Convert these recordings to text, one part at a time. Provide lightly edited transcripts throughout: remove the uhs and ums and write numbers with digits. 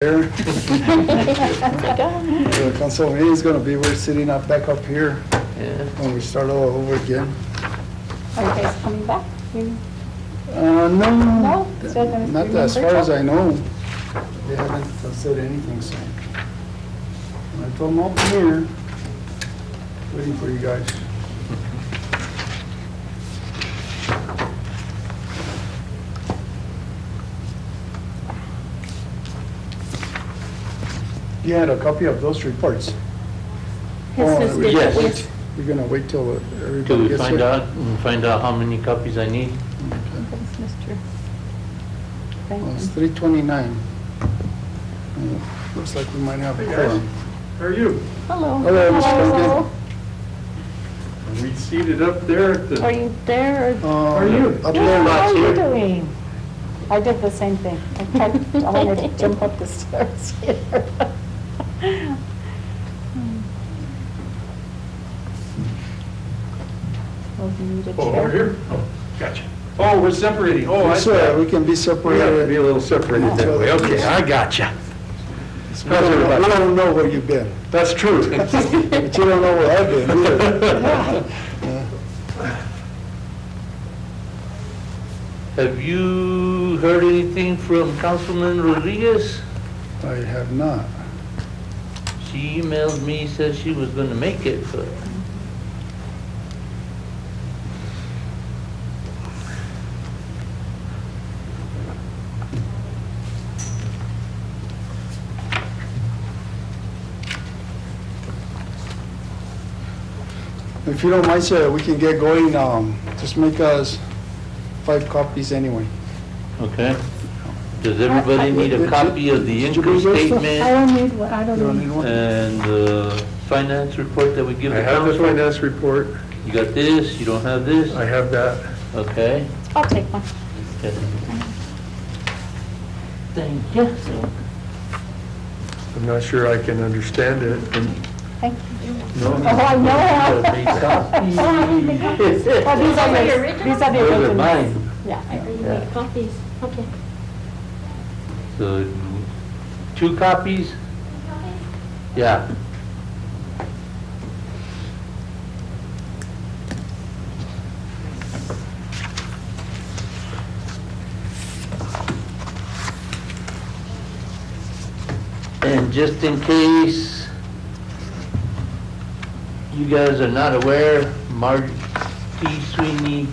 There. The council meeting is going to be, we're sitting up back up here when we start all over again. Are you guys coming back? No, No? So not as far as I know. They haven't said anything, so. I told them I'll be here, waiting for you guys. You had a copy of those reports? His we're yes. gonna wait- We're going to wait till everybody Till we gets find here. out, and find out how many copies I need. Mr. Well, it's 3:29. Looks like we might have a Hey, guys. quorum. How are you? Hello. Hello, Mr. Duncan. Hello. Are we seated up there at the... Are you there? How are you? Up How there, are you here. doing? I did the same thing. I wanted to jump up the stairs here. Oh, you need a Oh, chair? over here? Oh, gotcha. Oh, we're separating. Oh, I so thought we can be we have to be separated. a little separated that way. Okay, I gotcha. We don't know where you've been, That's true. but you don't know where I've been either. Have you heard anything from Councilman Rodriguez? I have not. She emailed me, said she was gonna make it, but If you don't mind, sir, we can get going. Just make us 5 copies anyway. okay. Does everybody need a copy of the Did you income bring yours, sir? I statement don't need one, I You don't don't need need one? and the finance report that we give I the have the council? finance report. You got this, you don't have this? I have that. Okay. I'll take one. Okay. Thank you. I'm not sure I can understand it. Thank you. No. Oh, I know. Make copies. Oh, these are yours. These are the Those are originals. mine. Yeah. Yeah. Copies, okay. So, 2 copies? Yeah. And just in case you guys are not aware, Margie Sweeney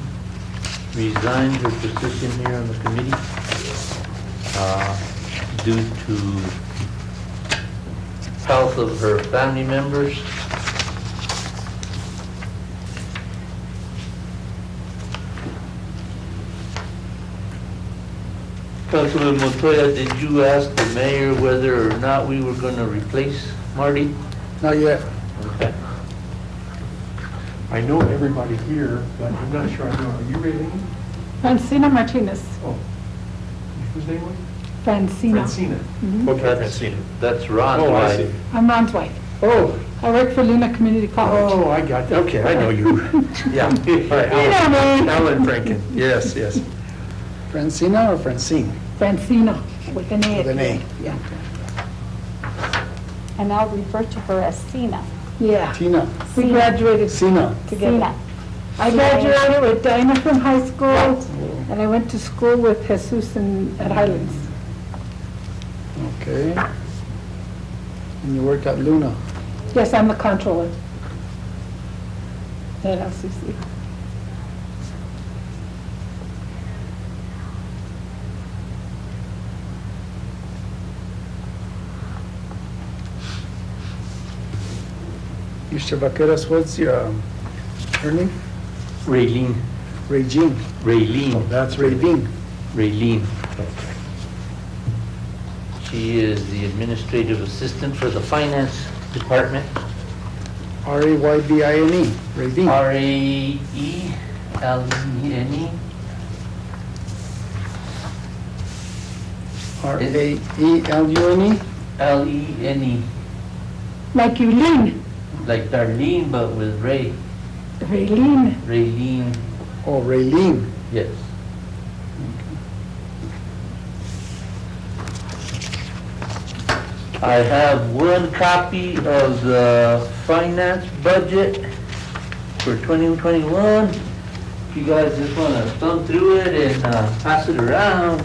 resigned her position here on the committee due to health of her family members. Councilman Montoya, did you ask the mayor whether or not we were going to replace Marty? Not yet. Okay. I know everybody here, but I'm not sure I know. Are you Raylene? Francina Martinez. Oh. Whose name was? Francina. Francina. Mhm. Okay, That's- Francina. That's Ron's Oh, I wife. see. I'm Ron's wife. Oh, I work for Luna Community College. oh, I got, okay, I know you. Yeah. All right, You know me. Alan Franken, yes, yes. Francina or Francine? Francina, with an A. With an A. Yeah. And I'll refer to her as Sina. Yeah. Tina. We Sina. graduated Sina. together. Sina. I graduated with Dinah from high school, Oh, and I went to school with Jesus at Highlands. okay. And you work at Luna. Yes, I'm the controller at LCC. Mr. Vaqueras, what's your, her name? Raylene. Regine. Raylene. That's Ravine. Raylene. She is the administrative assistant for the finance department. R-A-Y-B-I-N-E. Ravine. R-A-E-L-E-N-E. R-A-E-L-U-N-E. L-E-N-E. Like you lean. Like Darlene, but with Ray. Raylene. Raylene, Oh, Raylene. yes. I have one copy of the finance budget for 2021. If you guys just want to thumb through it and pass it around,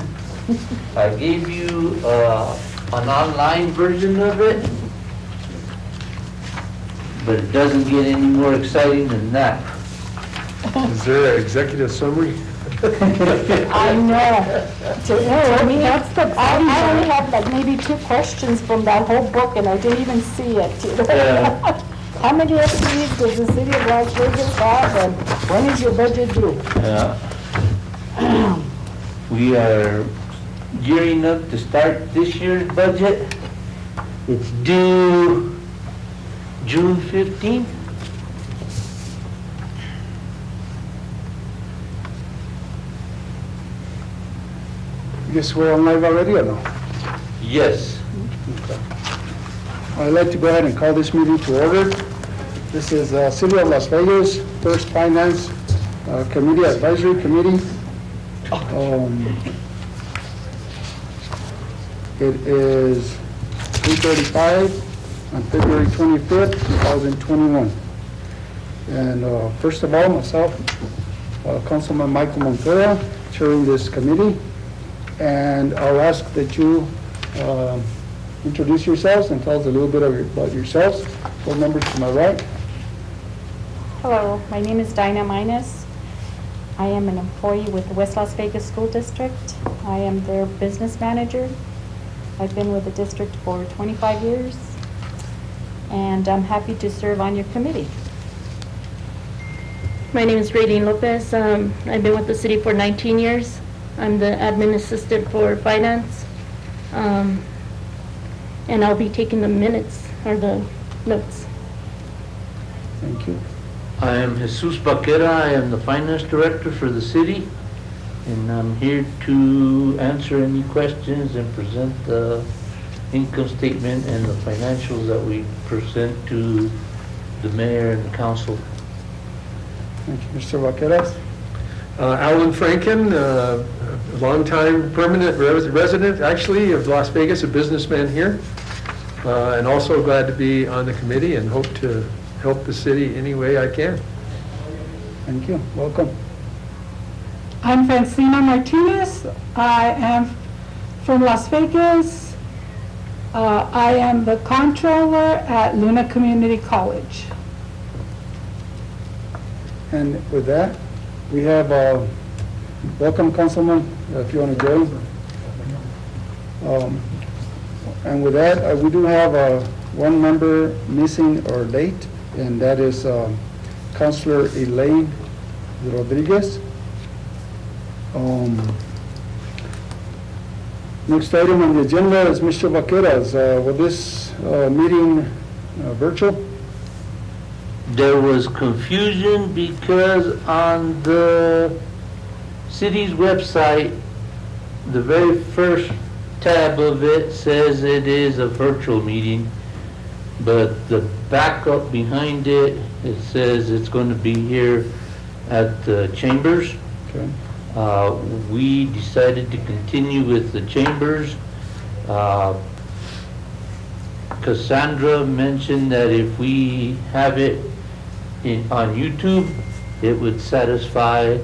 I gave you an online version of it, but it doesn't get any more exciting than that. Is there an executive summary? I know. I mean, I only have like maybe 2 questions from that whole book, and I didn't even see it. You know? Yeah. How many FTEs does the city of Las Vegas have, and when is your budget due? Yeah. We are gearing up to start this year's budget. It's due June 15th. I guess we're on live already or no? Yes. I'd like to go ahead and call this meeting to order. This is City of Las Vegas First Finance Committee Advisory Committee. It is 3:35 on February 25th, 2021. And first of all, myself, Councilman Michael Montero, chairing this committee. And I'll ask that you introduce yourselves and tell us a little bit about yourselves. Board members to my right. Hello, my name is Dinah Minus. I am an employee with the West Las Vegas School District. I am their business manager. I've been with the district for 25 years, and I'm happy to serve on your committee. My name is Raylene Lopez. I've been with the city for 19 years. I'm the admin assistant for finance. And I'll be taking the minutes, or the notes. Thank you. I am Jesus Baquera. I am the finance director for the city, and I'm here to answer any questions and present the income statement and the financials that we present to the mayor and the council. Thank you, Mr. Vaqueras. Alan Franken, a longtime permanent resident, actually, of Las Vegas, a businessman here, and also glad to be on the committee and hope to help the city any way I can. Thank you. Welcome. I'm Francina Martinez. I am from Las Vegas. I am the controller at Luna Community College. And with that, we have, welcome, Councilman, if you want to join. And with that, we do have one member missing or late, and that is Councilor Elaine Rodriguez. Next item on the agenda is Mr. Vaqueras. Will this meeting virtual? There was confusion because on the city's website, the very first tab of it says it is a virtual meeting, but the backup behind it, it says it's going to be here at the chambers. Okay. We decided to continue with the chambers. Cassandra mentioned that if we have it on YouTube, it would satisfy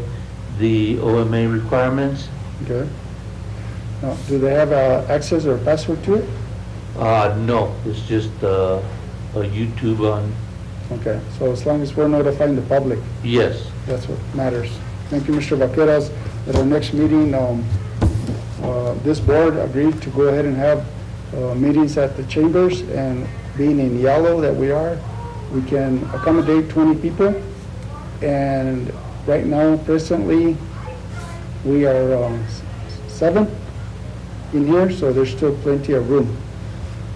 the OMA requirements. Okay. Now, do they have access or password to it? No, it's just a YouTube on, Okay, so as long as we're notifying the public, yes. that's what matters. Thank you, Mr. Vaqueras. At our next meeting, this board agreed to go ahead and have meetings at the chambers, and being in yellow that we are, we can accommodate 20 people. And right now, presently, we are 7 in here, so there's still plenty of room.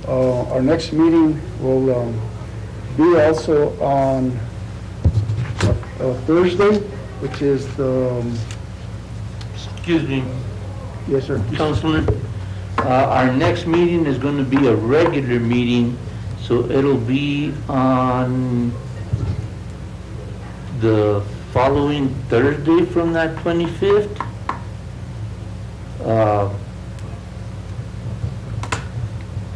Our next meeting will be also on Thursday, which is the, Excuse me, yes, sir. Councilman. Our next meeting is going to be a regular meeting, so it'll be on the following Thursday from that 25th.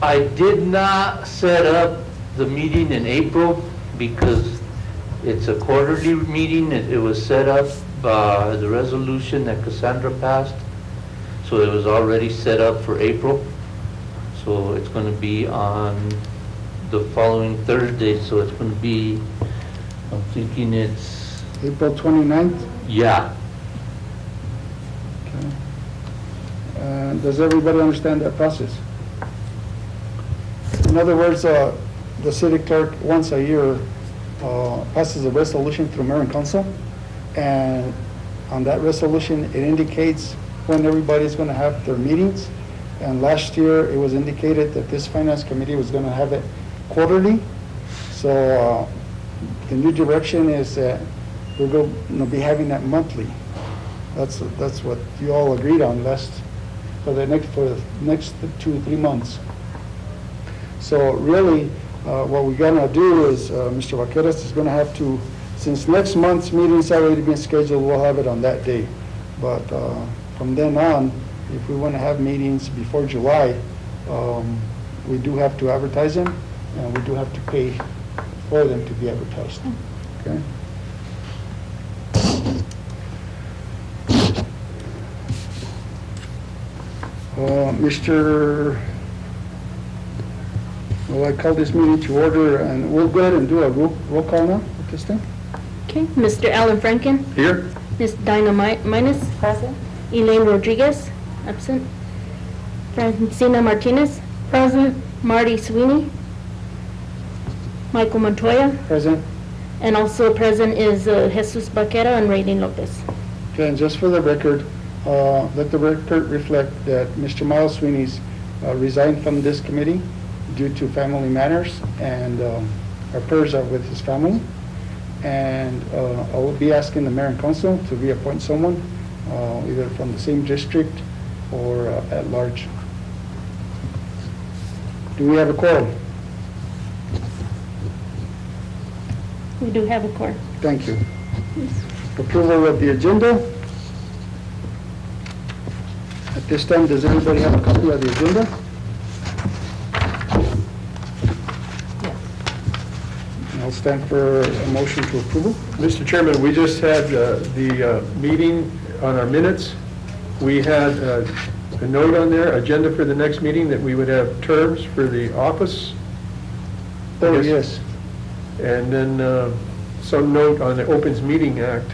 I did not set up the meeting in April because it's a quarterly meeting. It was set up by the resolution that Cassandra passed. So it was already set up for April. So it's going to be on the following Thursday. So it's going to be, I'm thinking it's, April 29th? yeah. Okay. Does everybody understand that process? In other words, the city clerk once a year passes a resolution through mayor and council, and on that resolution, it indicates when everybody's going to have their meetings. And last year, it was indicated that this finance committee was going to have it quarterly. So the new direction is that we're going to be having that monthly. That's what you all agreed on for the next 2 or 3 months. So really, what we're gonna do is, Mr. Vaqueras is gonna have to, since next month's meeting's already been scheduled, we'll have it on that day. But from then on, if we wanna have meetings before July, we do have to advertise them, and we do have to pay for them to be advertised, okay? Well, I call this meeting to order, and we'll go ahead and do a roll call now at this time. Okay, Mr. Alan Franken, Here? Ms. Dinah Minus, Present? Elaine Rodriguez, absent. Francina Martinez, Present. Marty Sweeney, Michael Montoya, Present. and also present is Jesus Baquera and Raylene Lopez. Okay, and just for the record, let the record reflect that Mr. Miles Sweeney's resigned from this committee due to family matters, and our prayers are with his family. And I will be asking the mayor and council to reappoint someone, either from the same district or at large. Do we have a quorum? We do have a quorum. Thank you. Approval of the agenda. At this time, does everybody have a copy of the agenda? I'll stand for a motion to approval. Mr. Chairman, we just had the meeting on our minutes. We had a note on there, agenda for the next meeting, that we would have terms for the office. Oh, yes. And then some note on the Opens Meeting Act.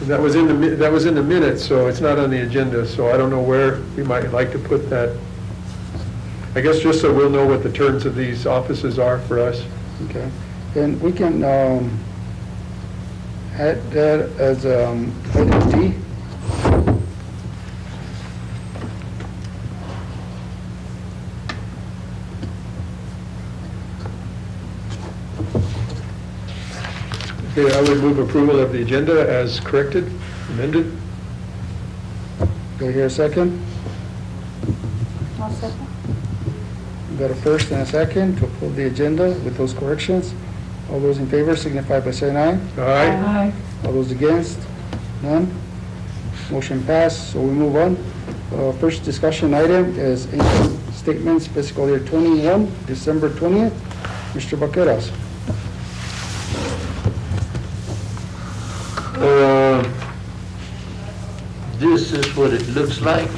That was in the minutes, so it's not on the agenda, so I don't know where we might like to put that. I guess just so we'll know what the terms of these offices are for us. Okay. And we can add that as item D. Okay, I would move approval of the agenda as corrected, amended. Do I hear a second? I'll second. We got a first and a second to approve the agenda with those corrections. All those in favor signify by saying aye. Aye. Aye. All those against? None? Motion passed, so we move on. First discussion item is income statements fiscal year 21, December 20th. Mr. Vaqueras. This is what it looks like.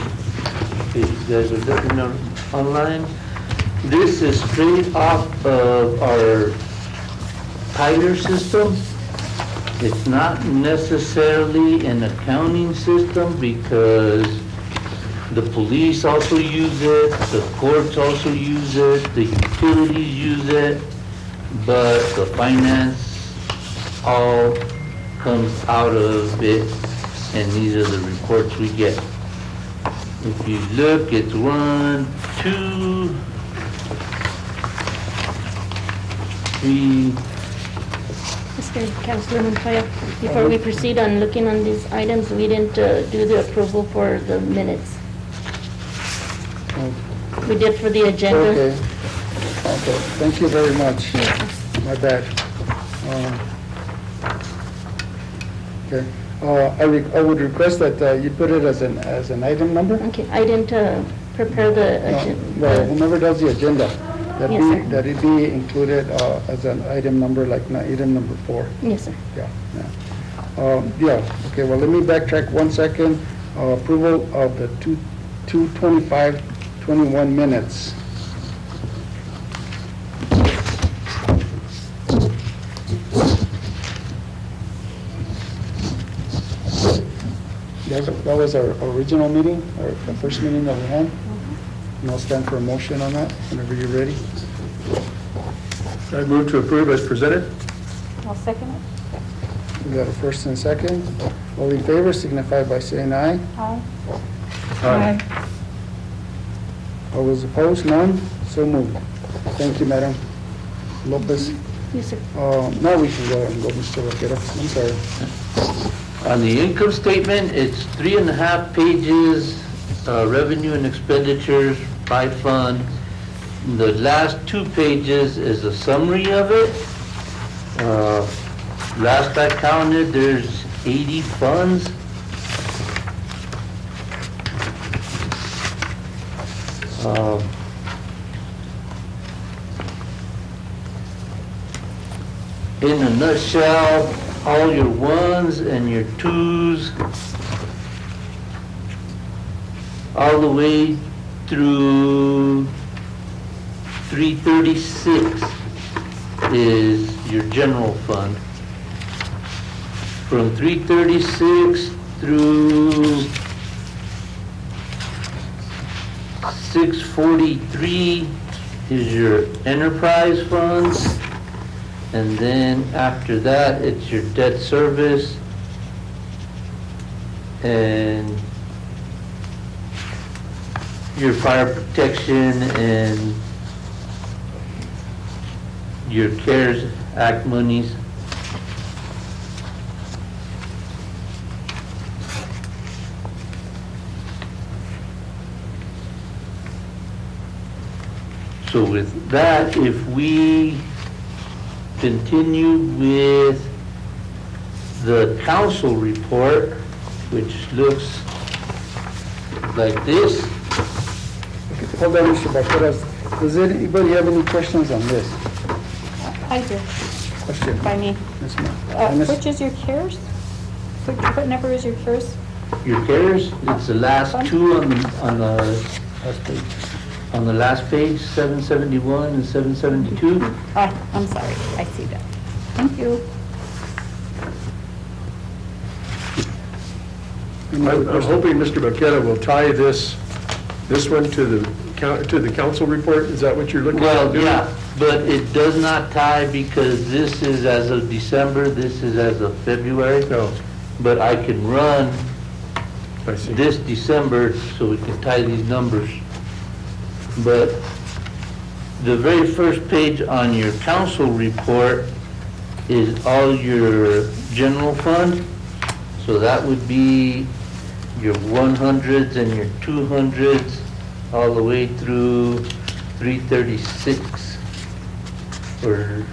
If you guys are looking online. This is straight off of our Tyler system. It's not necessarily an accounting system because the police also use it, the courts also use it, the utilities use it, but the finance all comes out of it, and these are the reports we get. If you look, it's 1, 2, 3. Mr. Councilor Montoya, before we proceed on looking on these items, we didn't do the approval for the minutes. We did for the agenda. Okay. Okay, thank you very much. My bad. Okay, I would request that you put it as an item number. Okay, I didn't prepare the Well, agenda. whomever does the agenda, Yes, sir. that it be included as an item number, like item number 4. Yes, sir. Yeah, okay, well, let me backtrack 1 second. Approval of the 2/25/21 minutes. That was our original meeting, or the first meeting that we had. And I'll stand for a motion on that, whenever you're ready. I move to approve as presented. I'll second it. We got a first and a second. All in favor signify by saying aye. Aye. Aye. All those opposed, none? So moved. Thank you, Madam Lopez. Yes, sir. Now we can go ahead and go, Mr. Vaquero. I'm sorry. On the income statement, it's 3.5 pages, revenue and expenditures by fund. The last 2 pages is a summary of it. Last I counted, there's 80 funds. In a nutshell, all your 1s and your 2s, all the way through 336 is your general fund. From 336 through 643 is your enterprise funds. And then after that, it's your debt service and your fire protection and your CARES Act monies. So with that, if we continue with the council report, which looks like this. Hold on, Mr. Vaquero. Does anybody have any questions on this? I do, Question? by me. Yes, ma'am. Miss- Which is your CARES? What number is your CARES? Your CARES, it's the last 2 on the Last page. on the last page, 771 and 772. I'm sorry, I see that. Thank you. I'm hoping Mr. Vaquero will tie this one to the council report. Is that what you're looking at Well, doing? yeah, but it does not tie because this is as of December, this is as of February. No, But I can run I see. this December so we can tie these numbers. But the very first page on your council report is all your general fund. So that would be your 100s and your 200s all the way through 336. Or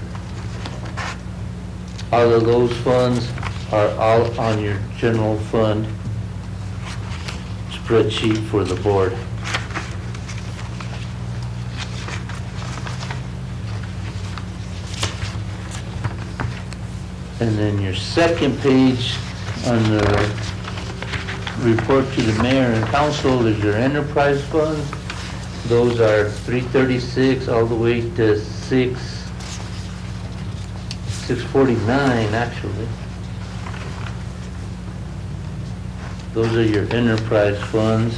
all of those funds are all on your general fund spreadsheet for the board. And then your second page on the report to the mayor and council is your enterprise fund. Those are 336 all the way to 649 actually. Those are your enterprise funds.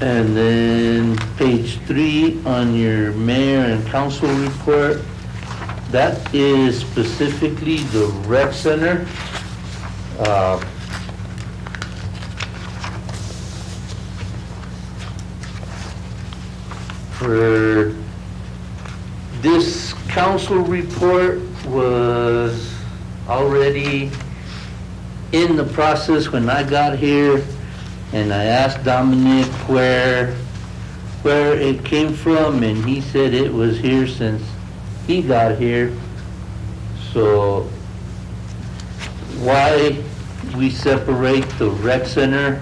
And then page 3 on your mayor and council report, that is specifically the rec center. For this council report was already in the process when I got here, and I asked Dominic where it came from, and he said it was here since he got here. So why we separate the rec center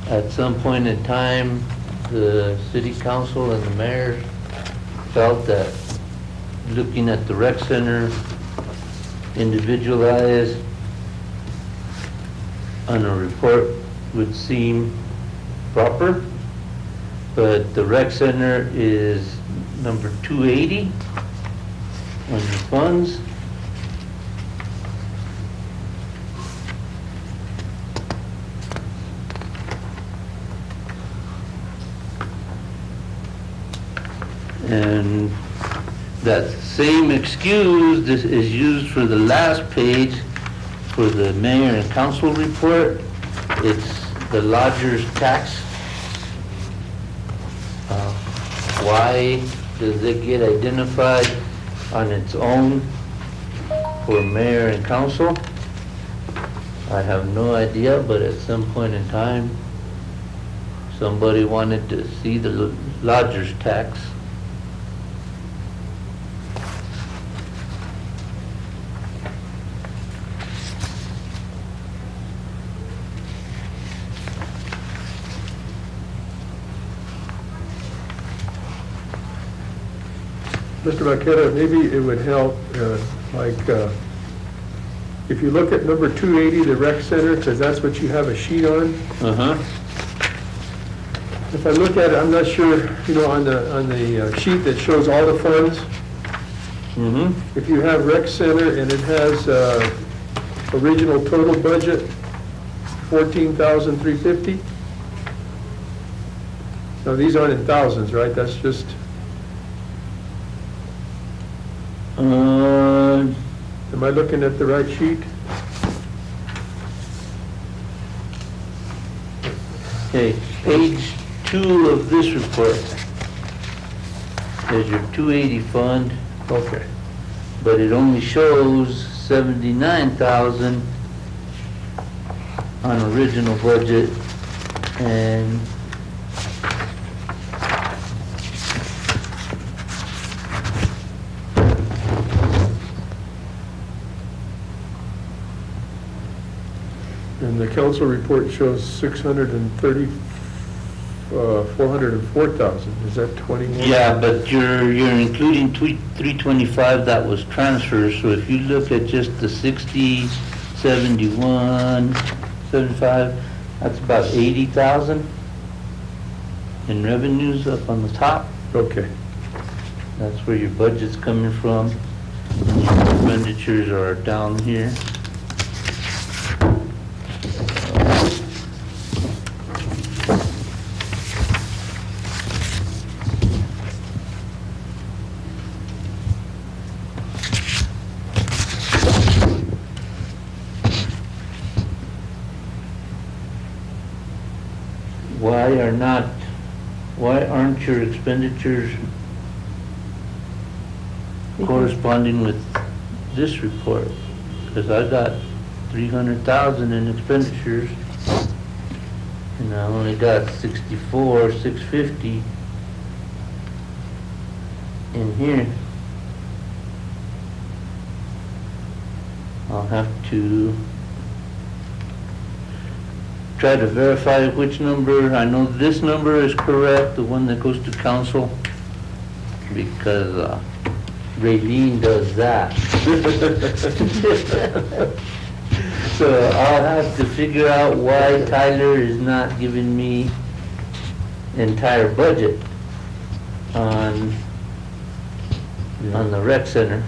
At some point in time, the city council and the mayor felt that looking at the rec center individualized on a report would seem proper, but the rec center is number 280 on your funds. And that same excuse this is used for the last page for the mayor and council report. It's the lodger's tax. Why does it get identified on its own for mayor and council? I have no idea, but at some point in time, somebody wanted to see the lodger's tax. Mr. Vaquera, maybe it would help, if you look at number 280, the rec center, because that's what you have a sheet on. Uh-huh. If I look at it, I'm not sure, on the sheet that shows all the funds, Mm-hmm. if you have rec center and it has original total budget, $14,350. Now, these aren't in thousands, right? That's just, am I looking at the right sheet? Okay, page 2 of this report is your 280 fund, Okay. but it only shows 79,000 on original budget, and And the council report shows 404,000. Is that 21? yeah, but you're including 325 that was transfers, so if you look at just the 60, 71, 75, that's about 80,000 in revenues up on the top. Okay. That's where your budget's coming from. And your expenditures are down here. Why aren't your expenditures corresponding with this report? Because I got 300,000 in expenditures, and I only got 64,650 in here. I'll have to try to verify which number. I know this number is correct, the one that goes to council, because Raylene does that. So I'll have to figure out why Tyler is not giving me entire budget on the rec center.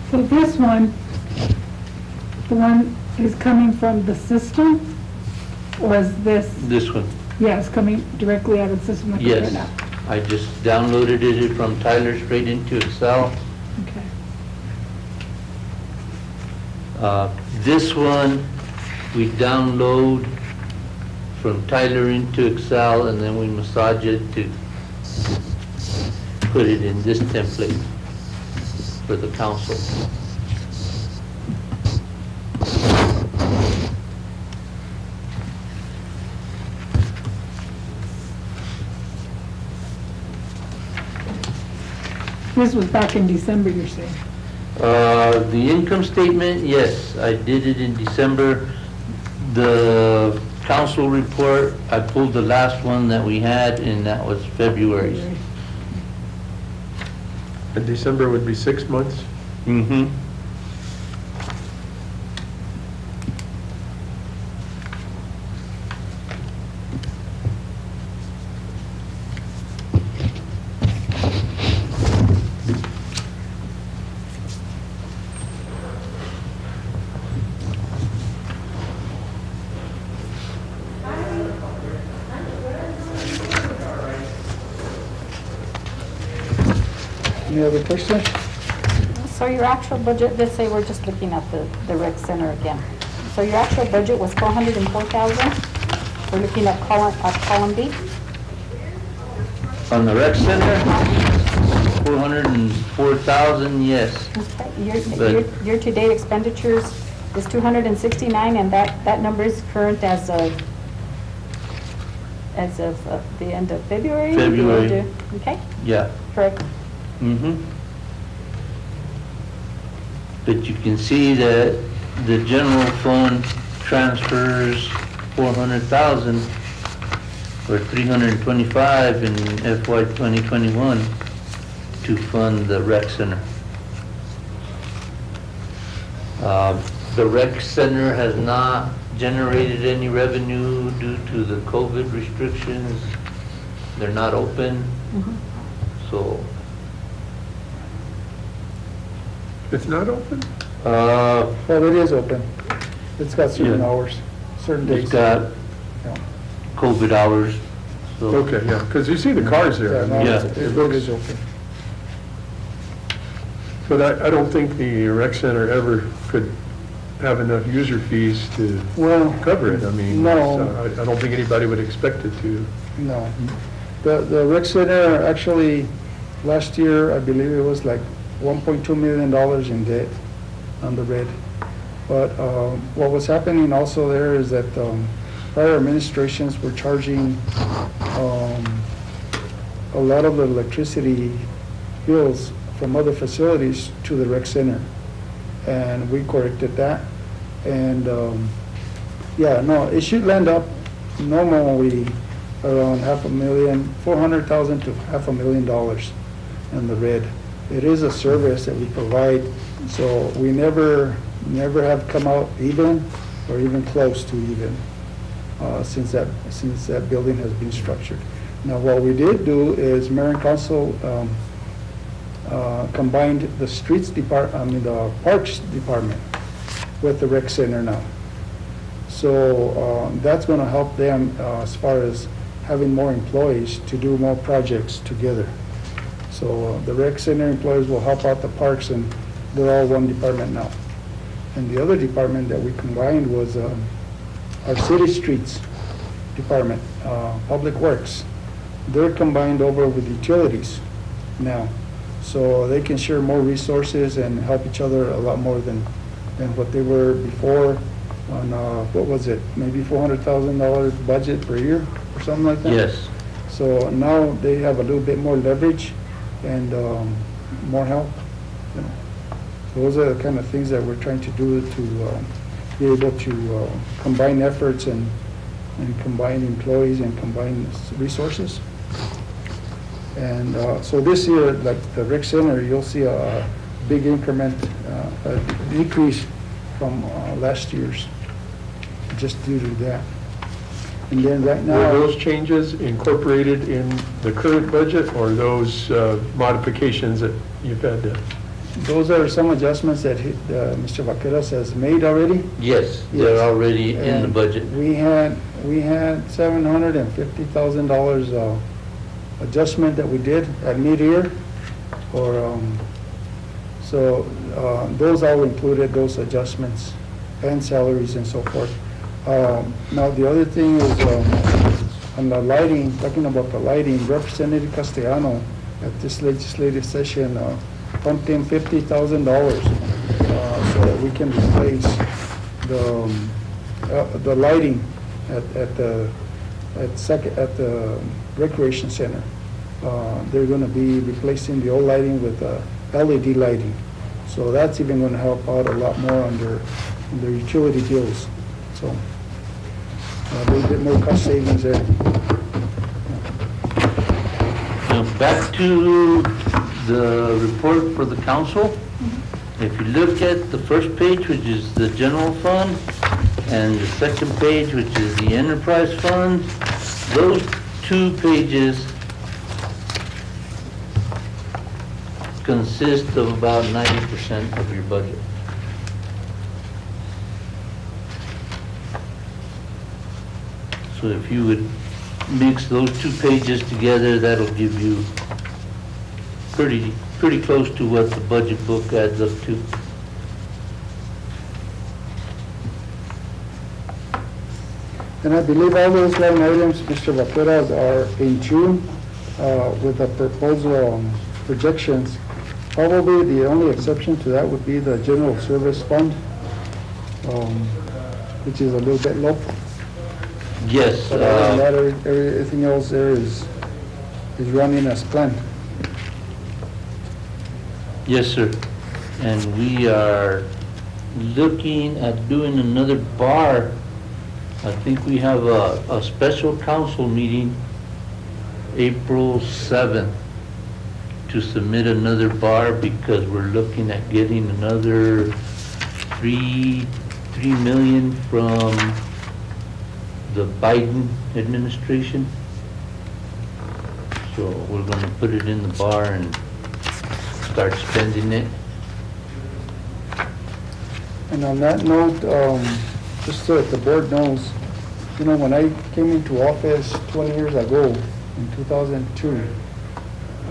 So this one, the one is coming from the system, or is this? This one, Yeah, it's coming directly out of the system like yes. right now. I just downloaded it from Tyler straight into Excel. Okay. This one, we download from Tyler into Excel, and then we massage it to put it in this template for the council. This was back in December, you're saying? The income statement, yes, I did it in December. The council report, I pulled the last one that we had, and that was February's. And December would be 6 months? Mm-hmm. Any other questions? So your actual budget, let's say we're just looking at the rec center again. So your actual budget was 404,000. We're looking at column B. On the rec center, 404,000, yes. Okay. Year-to-date expenditures is 269, and that number is current as of the end of February? February. Okay, Yeah. correct. Mm-hmm. But you can see that the general fund transfers 400,000 or 325 in FY 2021 to fund the rec center. The rec center has not generated any revenue due to the COVID restrictions. They're not open, so. It's not open? Well, it is open. It's got certain Yeah. hours, certain days. It's got Yeah. COVID hours, so. Okay, yeah, because you see the cars there. Yeah, no, Yeah. it is open. But I don't think the rec center ever could have enough user fees to Well, cover it. I mean, No. so I don't think anybody would expect it to. no. The rec center, actually, last year, I believe it was like $1.2 million in debt on the red. But what was happening also there is that prior administrations were charging a lot of the electricity bills from other facilities to the rec center. And we corrected that. And yeah, no, it should land up normally around $400,000 to $500,000 in the red. It is a service that we provide, so we never have come out even or even close to even since that building has been structured. Now, what we did do is Mayor and Council combined the the Parks Department with the rec center now. So that's going to help them as far as having more employees to do more projects together. So the rec center employees will help out the parks, and they're all one department now. And the other department that we combined was our city streets department, Public Works. They're combined over with utilities now. So they can share more resources and help each other a lot more than what they were before on, what was it, maybe $400,000 budget per year or something like that? Yes. So now they have a little bit more leverage and more help. You know. So those are the kind of things that we're trying to do to be able to combine efforts and combine employees and combine resources. And so this year, like the rec center, you'll see a big increment, a decrease from last year's, just due to that. And then right now. Were those changes incorporated in the current budget, or those modifications that you've had to? Those are some adjustments that Mr. Vaqueras has made already. Yes, they're already in the And budget. We had $750,000 adjustment that we did at mid-year, or so those all included those adjustments and salaries and so forth. Now the other thing is on the lighting, talking about the lighting, Representative Castellano at this legislative session pumped in $50,000 so that we can replace the lighting at the recreation center. They're going to be replacing the old lighting with LED lighting. So that's even going to help out a lot more on their utility bills. So a little bit more cost savings there. Now, back to the report for the council. If you look at the first page, which is the general fund, and the second page, which is the enterprise fund, those two pages consist of about 90% of your budget. So if you would mix those two pages together, that'll give you pretty close to what the budget book adds up to. And I believe all those line items, Mr. Vaqueras, are in tune with the proposal projections. Probably the only exception to that would be the general service fund, which is a little bit low. Yes. But other than that, everything else there is running as planned. Yes, sir. And we are looking at doing another bar. I think we have a special council meeting April 7th to submit another bar because we're looking at getting another 3 million from the Biden administration. So we're going to put it in the bar and start spending it. And on that note, just so that the board knows, you know, when I came into office 20 years ago, in 2002, I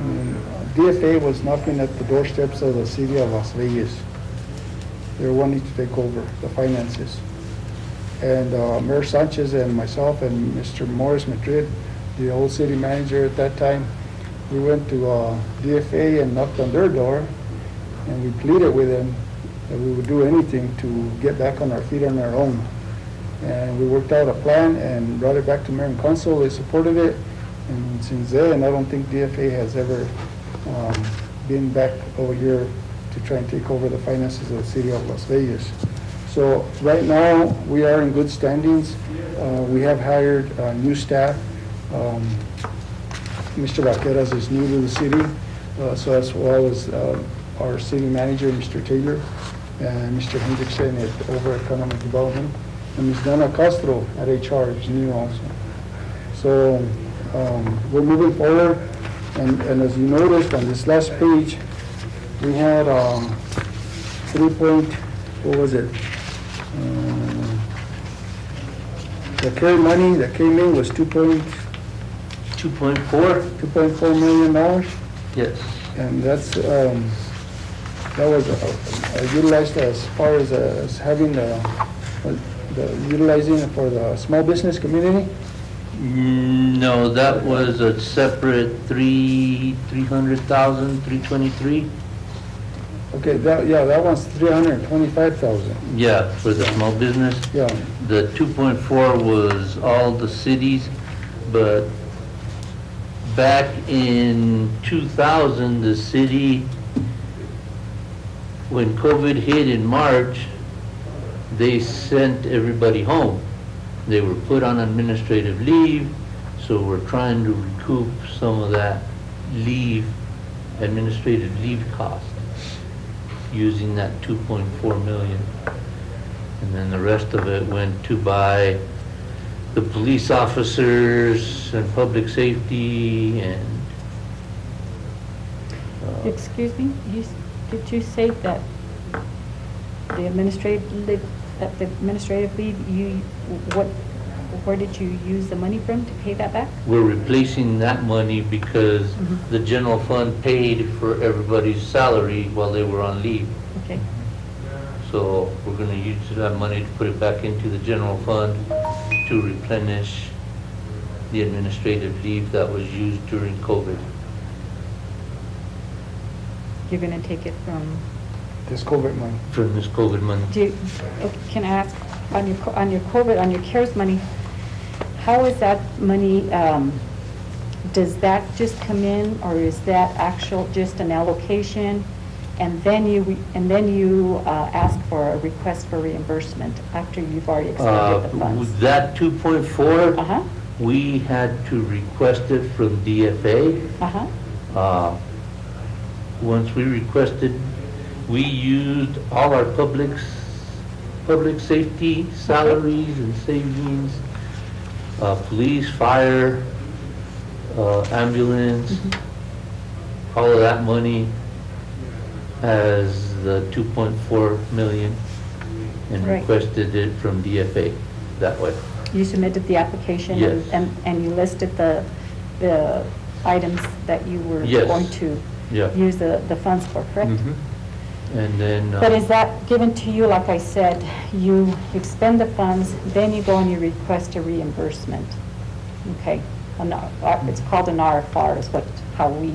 mean, DFA was knocking at the doorsteps of the city of Las Vegas. They were wanting to take over the finances. And Mayor Sanchez and myself and Mr. Morris Madrid, the old city manager at that time, we went to DFA and knocked on their door, and we pleaded with them that we would do anything to get back on our feet on our own. And we worked out a plan and brought it back to Mayor and Council. They supported it. And since then, I don't think DFA has ever been back over here to try and take over the finances of the city of Las Vegas. So right now, we are in good standings. We have hired new staff. Mr. Vaqueras is new to the city, so as well as our city manager, Mr. Taylor, and Mr. Hendrickson over Economic Development, and Ms. Donna Castro at HR is new also. So we're moving forward, and as you noticed on this last page, we had the carry money that came in was $2.4 million. Yes. And that's, that was utilized as far as having the utilizing it for the small business community. No, that was a separate 323. Okay, that one's 325,000. Yeah, for the small business. Yeah. The 2.4 was all the cities, but back in 2000, the city, when COVID hit in March, they sent everybody home. They were put on administrative leave, so we're trying to recoup some of that administrative leave cost using that 2.4 million. And then the rest of it went to buy the police officers and public safety and Excuse me, did you say that the administrative leave, where did you use the money from to pay that back? we're replacing that money because the general fund paid for everybody's salary while they were on leave. Okay. So we're going to use that money to put it back into the general fund to replenish the administrative leave that was used during COVID. You're going to take it from, This COVID money. From this COVID money. can I ask, on your COVID, on your CARES money, how is that money, does that just come in, or is that actual, just an allocation and then you ask for a request for reimbursement after you've already expended the funds. With that 2.4, Uh-huh, we had to request it from DFA. uh-huh, Once we requested, we used all our public safety salaries and savings, police, fire, ambulance, Mm-hmm. all of that money as the 2.4 million, and Right. requested it from DFA that way. you submitted the application? Yes. And you listed the items that you were Yes. going to Yeah. use the funds for, correct? Mhm. And then, But is that given to you, like I said, you expend the funds, then you go and you request a reimbursement? Okay, it's called an RFR is how we,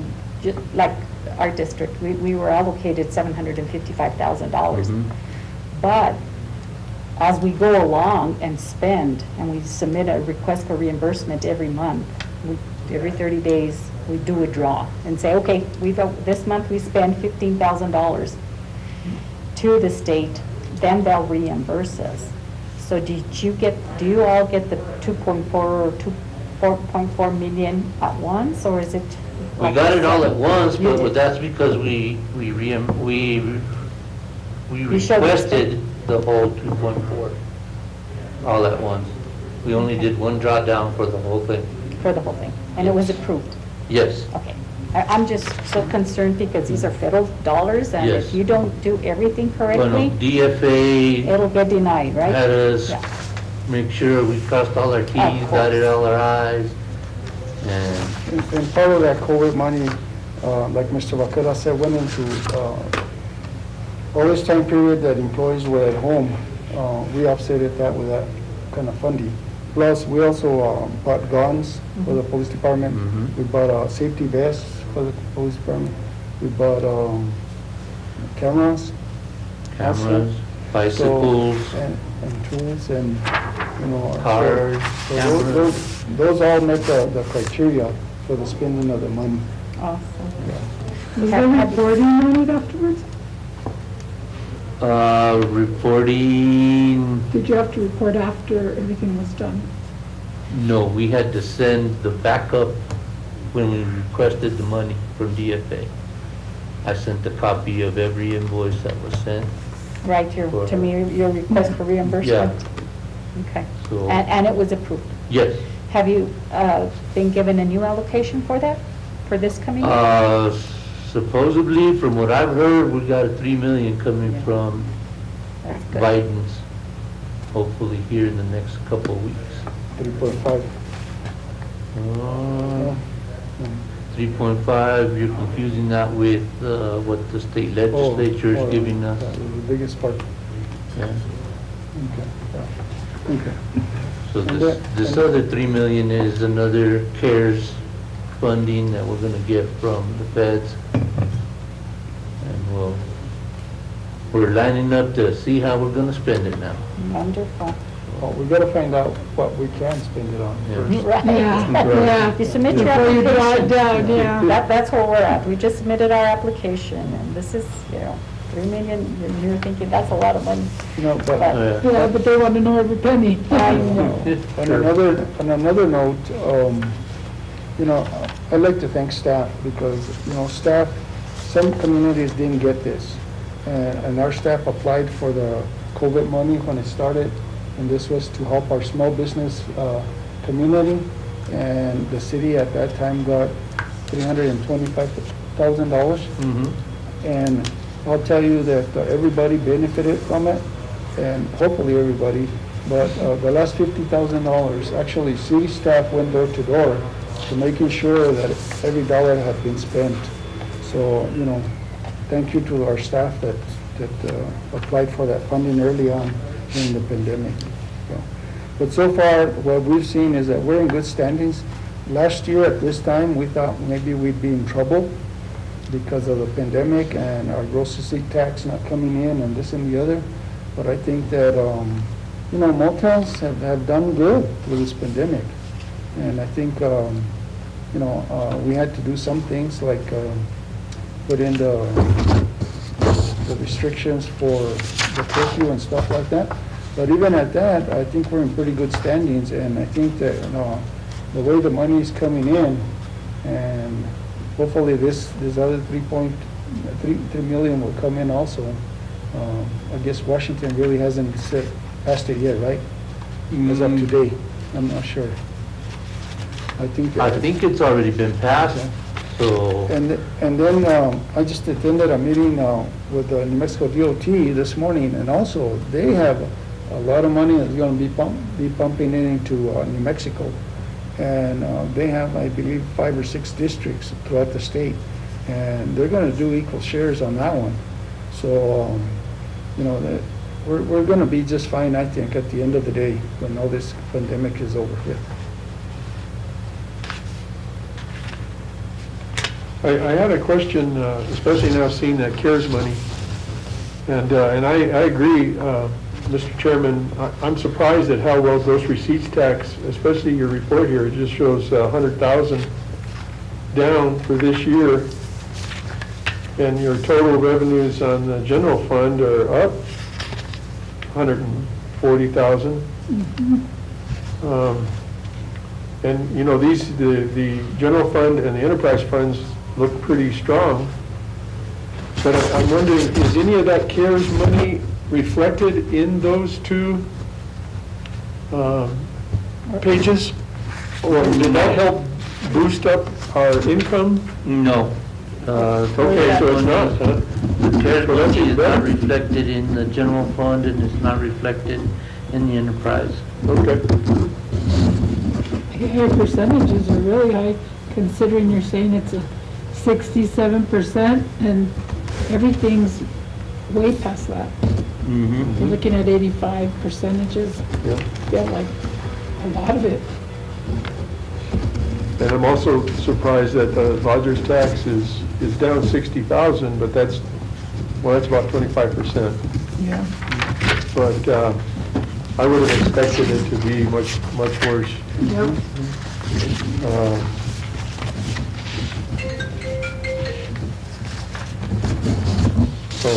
like our district, we were allocated $755,000. Mhm. But as we go along and spend, and we submit a request for reimbursement every month, every 30 days, we do a draw and say, okay, this month we spend $15,000 to the state, then they'll reimburse us. So do you all get the 2.4 or 4.4 million at once, or is it? we like got I it all said? at once, You but did. that's because we You showed requested the whole 2.4 all at once. We only did one drawdown for the whole thing. For the whole thing, and it was approved? Yes, Okay. I'm just so concerned because these are federal dollars, and if Yes. you don't do everything well, no, correctly, DFA it'll get denied, right? had us Yeah. make sure we crossed all our Ts, Of dotted course. all our Is, and And part of that COVID money, like Mr. Vaquera said, went into, all this time period that employees were at home, we offset that with that kind of funding. Plus, we also bought guns for the police department. Mhm. We bought safety vests for the police department. We bought cameras. also. cameras, bicycles, And tools and, you know. cars, so cameras. those all met the criteria for the spending of the money. Awesome. Was there reporting on it afterwards? Reporting, Did you have to report after everything was done? no, we had to send the backup when we requested the money from DFA. I sent a copy of every invoice that was sent, Right, to me, your request for reimbursement? Okay. so, And it was approved? yes. Have you been given a new allocation for that, for this coming year? Supposedly, from what I've heard, we got 3 million coming Yeah. from That's good. Biden's, hopefully here in the next couple of weeks. 3.5. 3.5, you're confusing that with what the state legislature is giving us. That was the biggest part. Yeah. Okay. Yeah. Okay. So this other 3 million is another CARES funding that we're gonna get from the feds. And we're lining up to see how we're gonna spend it now. Wonderful. Well, we gotta find out what we can spend it on Yeah. first. Right. Yeah. You submit your Before you draw it application. down, yeah. That's where we're at. We just submitted our application, and this is, 3 million, and you're thinking, that's a lot of money. You know, but Yeah, but they want to know every penny. I know. on another note, I'd like to thank staff because, staff, some communities didn't get this. And our staff applied for the COVID money when it started, and this was to help our small business community. And the city at that time got $325,000. Mhm. And I'll tell you that everybody benefited from it, and hopefully everybody, but the last $50,000, actually city staff went door to door to making sure that every dollar had been spent. So, thank you to our staff that applied for that funding early on during the pandemic. But so far, what we've seen is that we're in good standings. Last year at this time, we thought maybe we'd be in trouble because of the pandemic and our gross receipt tax not coming in and this and the other. But I think that, motels have done good with this pandemic. And I think, we had to do some things like put in the the restrictions for the curfew and stuff like that. But even at that, I think we're in pretty good standings, and I think that, the way the money is coming in, and hopefully this other 3 million will come in also. I guess Washington really hasn't passed it yet, right? As of today, I'm not sure. I think it's already been passed, so. And then I just attended a meeting with the New Mexico DOT this morning, and also they have a lot of money that's going to be pumping into New Mexico. And they have, I believe, 5 or 6 districts throughout the state, and they're going to do equal shares on that one. So, we're going to be just fine, I think, at the end of the day when all this pandemic is over with. I had a question, especially now seeing that CARES money. And I agree, Mr. Chairman, I'm surprised at how well gross receipts tax, especially your report here, it just shows 100,000 down for this year. And your total revenues on the general fund are up 140,000. And the general fund and the enterprise funds look pretty strong. But I'm wondering, is any of that CARES money reflected in those two pages? Or did that help boost up our income? No. Okay, so it's not, huh? The CARES Well, that's money even is better. not reflected in the general fund, and it's not reflected in the enterprise. Okay. Your percentages are really high, considering you're saying it's a 67%, and everything's way past that. You're looking at 85 percentages. Yeah. Yeah, like a lot of it. And I'm also surprised that the lodger's tax is down 60,000, but that's about 25%. Yeah. But I would have expected it to be much worse. Yep. So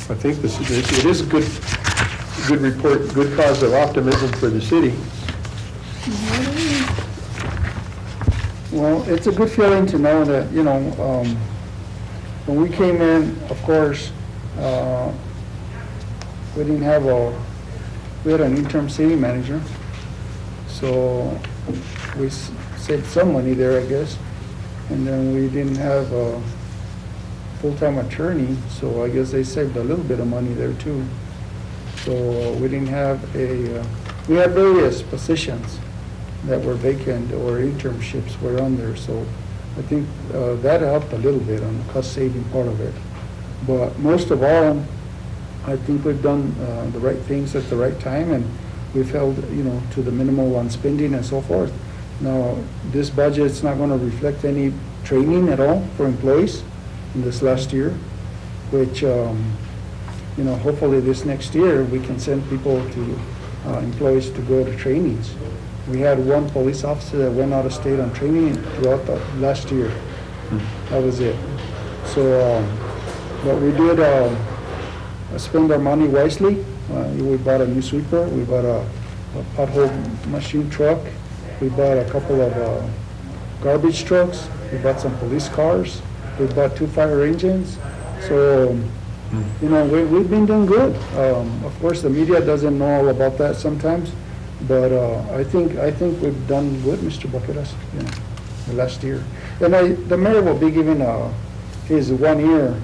I think it is a good report, good cause of optimism for the city. Well, it's a good feeling to know that, when we came in, of course, we didn't have we had an interim city manager, so we saved some money there, I guess. And then we didn't have a full-time attorney, so I guess they saved a little bit of money there too. So we didn't have we had various positions that were vacant or internships were on there, so I think that helped a little bit on the cost-saving part of it. But most of all, I think we've done the right things at the right time, and we've held, to the minimal on spending and so forth. Now, this budget's not going to reflect any training at all for employees in this last year, which, hopefully this next year we can send people to, employees to go to trainings. We had one police officer that went out of state on training throughout the last year. That was it. So, but we did spend our money wisely. We bought a new sweeper. We bought a pothole machine truck. We bought a couple of garbage trucks. We bought some police cars. We bought 2 fire engines. So, we've been doing good. Of course, the media doesn't know all about that sometimes, but I think we've done good, Mr. Baqueras, the last year. And the mayor will be giving his 1-year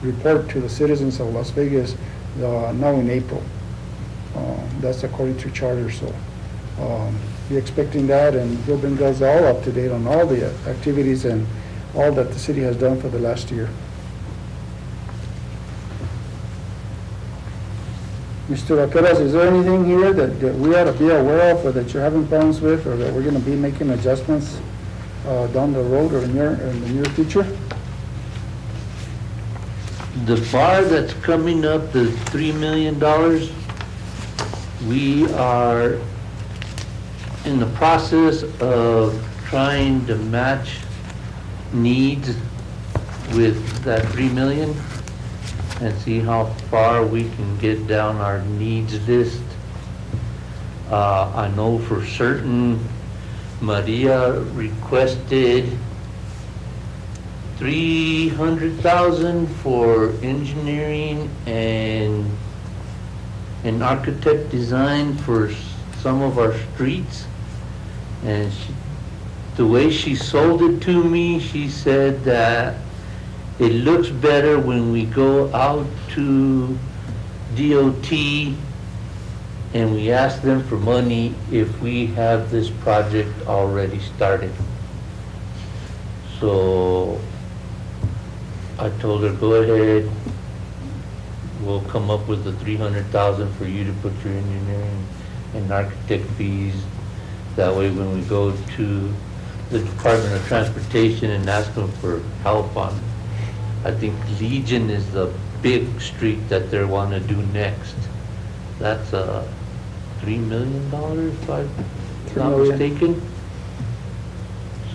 report to the citizens of Las Vegas now in April. That's according to charter, so be expecting that, and he'll bring us all up to date on all the activities and all that the city has done for the last year. Mr. Vaqueras, is there anything here that we ought to be aware of, or that you're having problems with, or that we're going to be making adjustments down the road or in the near future? The bar that's coming up, the $3 million, we are in the process of trying to match needs with that 3 million and see how far we can get down our needs list. I know for certain Maria requested 300,000 for engineering and architect design for some of our streets. And the way she sold it to me, she said that it looks better when we go out to DOT and we ask them for money if we have this project already started. So I told her, go ahead, we'll come up with the 300,000 for you to put your engineering and architect fees. That way when we go to the Department of Transportation and ask them for help on, I think Legion is the big street that they want to do next. That's $3 million, if I'm not mistaken.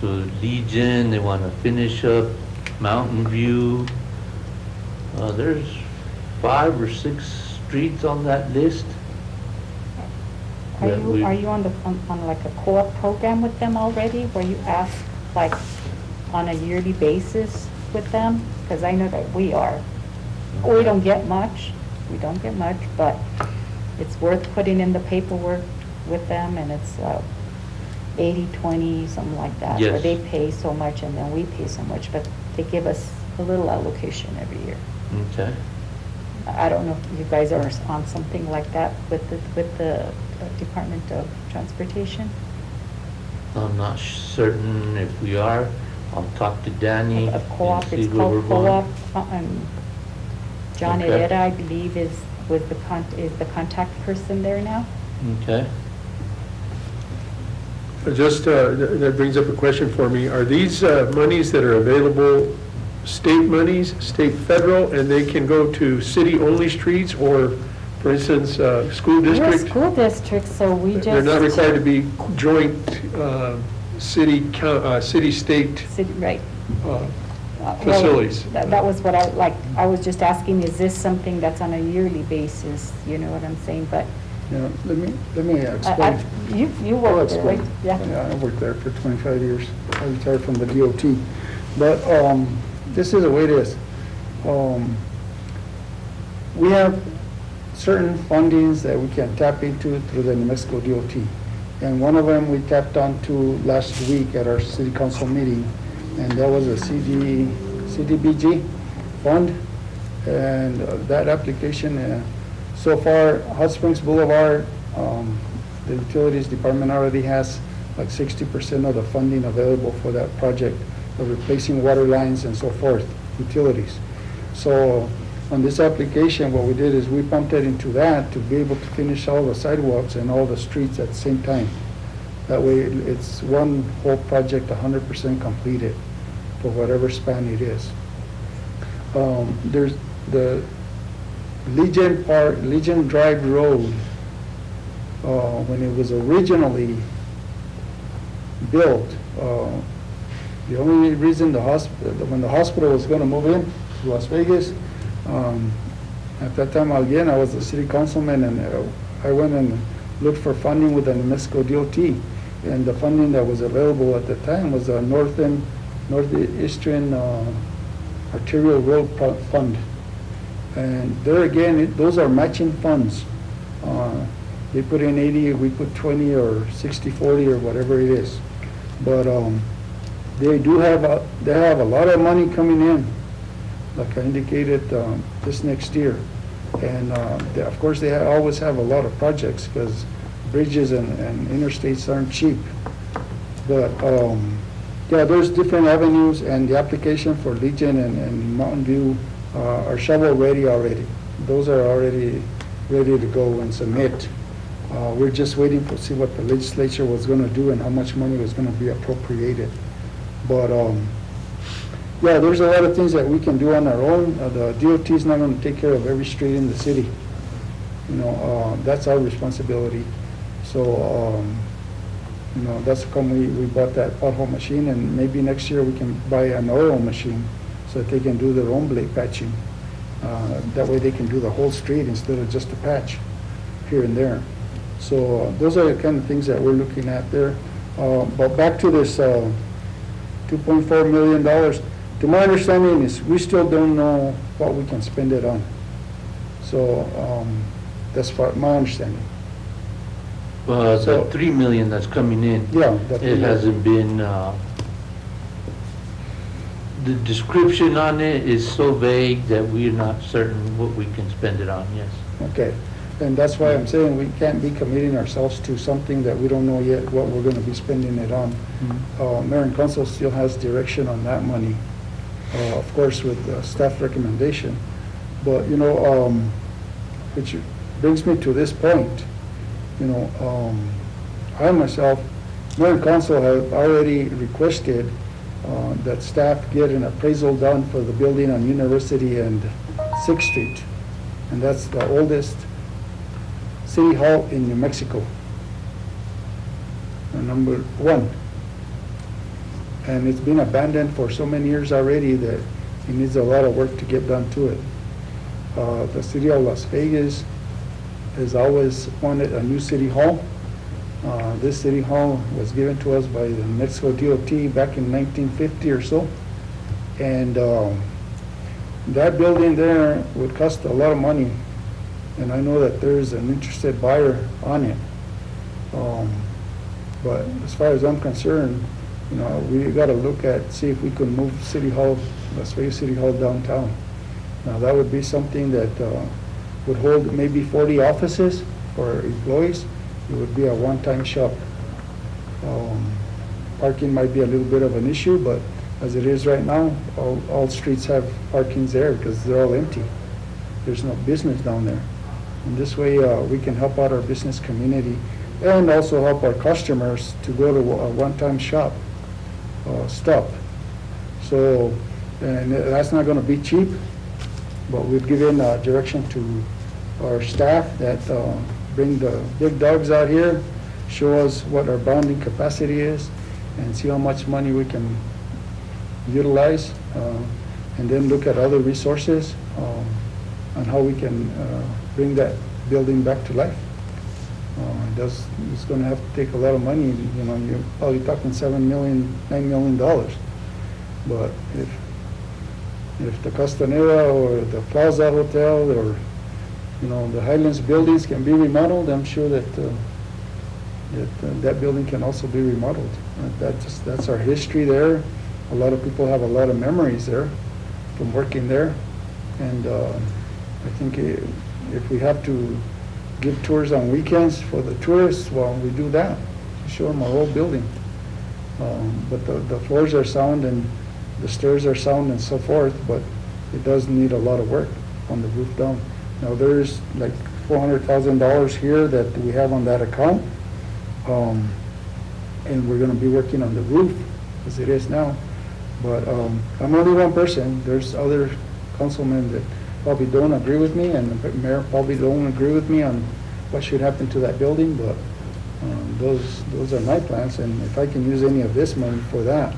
So Legion, they want to finish up Mountain View. There's 5 or 6 streets on that list. Are you on like a co-op program with them already, where you ask like on a yearly basis with them? Because I know that we are. We don't get much, but it's worth putting in the paperwork with them, and it's 80-20, something like that. Yes. Where they pay so much and then we pay so much, but they give us a little allocation every year. Okay. I don't know if you guys are on something like that with the Department of Transportation? I'm not certain if we are. I'll talk to Danny. A co-op, and see it's where we're called going. co-op. John Okay. Herrera, I believe, is the contact person there now. Okay. Just, that brings up a question for me. Are these monies that are available state monies, state, federal, and they can go to city-only streets, or, for instance, school We're a district? school district, so we just. They're not required to be joint city-state Right. uh, Well, facilities. That was what I was just asking, is this something that's on a yearly basis, you know what I'm saying? But Yeah, let me explain. you I'll worked there, right? explain. Yeah. I worked there for 25 years. I retired from the DOT. But this is the way it is. We have certain fundings that we can tap into through the New Mexico DOT. And one of them we tapped onto last week at our city council meeting, and that was a CDBG fund. And that application, so far, Hot Springs Boulevard, the utilities department already has like 60% of the funding available for that project of replacing water lines and so forth, utilities. So on this application, what we did is we pumped it into that to be able to finish all the sidewalks and all the streets at the same time. That way, it's one whole project, 100% completed for whatever span it is. There's the Legion Drive Road, when it was originally built, the only reason when the hospital was going to move in to Las Vegas, at that time, again, I was a city councilman, and I went and looked for funding with the New Mexico DOT, and the funding that was available at the time was a Northeastern Arterial Road Fund. And there again, those are matching funds. They put in 80, we put 20 or 60-40 or whatever it is. But they have a lot of money coming in, like I indicated, this next year. And of course, they always have a lot of projects because bridges and interstates aren't cheap. But yeah, there's different avenues, and the application for Legion and Mountain View are shovel ready already. Those are already ready to go and submit. We're just waiting to see what the legislature was going to do and how much money was going to be appropriated. But yeah, there's a lot of things that we can do on our own. The DOT is not going to take care of every street in the city. You know, that's our responsibility. So You know, that's how come we bought that pothole machine, and maybe next year we can buy an oil machine so that they can do their own blade patching. That way they can do the whole street instead of just a patch here and there. So those are the kind of things that we're looking at there. But back to this $2.4 million, to my understanding is we still don't know what we can spend it on. So that's my understanding. The So- 3 million that's coming in, Yeah. it hasn't been, the description on it is so vague that we're not certain what we can spend it on, yes. Okay, and that's why I'm saying we can't be committing ourselves to something that we don't know yet what we're gonna be spending it on. Mayor and council still has direction on that money, of course with staff recommendation. But, you know, which brings me to this point, you know, I myself, mayor and council have already requested that staff get an appraisal done for the building on University and 6th Street. And that's the oldest city hall in New Mexico. Number 1. And it's been abandoned for so many years already that it needs a lot of work to get done to it. The city of Las Vegas has always wanted a new city hall. This city hall was given to us by the Mexico DOT back in 1950 or so. And that building there would cost a lot of money. And I know that there's an interested buyer on it. But as far as I'm concerned, you know, we got to look at, see if we can move City Hall, Las Vegas City Hall downtown. Now, that would be something that would hold maybe 40 offices for employees. It would be a one-time shop. Parking might be a little bit of an issue, but as it is right now, all streets have parkings there because they're all empty. There's no business down there. And this way, we can help out our business community and also help our customers to go to a one-time shop stop. So, and that's not going to be cheap, but we've given direction to our staff that bring the big dogs out here, show us what our bonding capacity is, and see how much money we can utilize, and then look at other resources on how we can bring that building back to life. It's going to have to take a lot of money. You know, you're probably talking $7 million, $9 million. But if the Costanera or the Plaza Hotel or, you know, the Highlands buildings can be remodeled, I'm sure that that building can also be remodeled. That's our history there. A lot of people have a lot of memories there from working there. And I think if we have to give tours on weekends for the tourists, well, we do that, to show them our old building. But the floors are sound and the stairs are sound and so forth, but it does need a lot of work on the roof down. Now, there's like $400,000 here that we have on that account, and we're going to be working on the roof as it is now. But I'm only one person. There's other councilmen that probably don't agree with me, and the mayor probably don't agree with me on what should happen to that building, but those are my plans, and if I can use any of this money for that,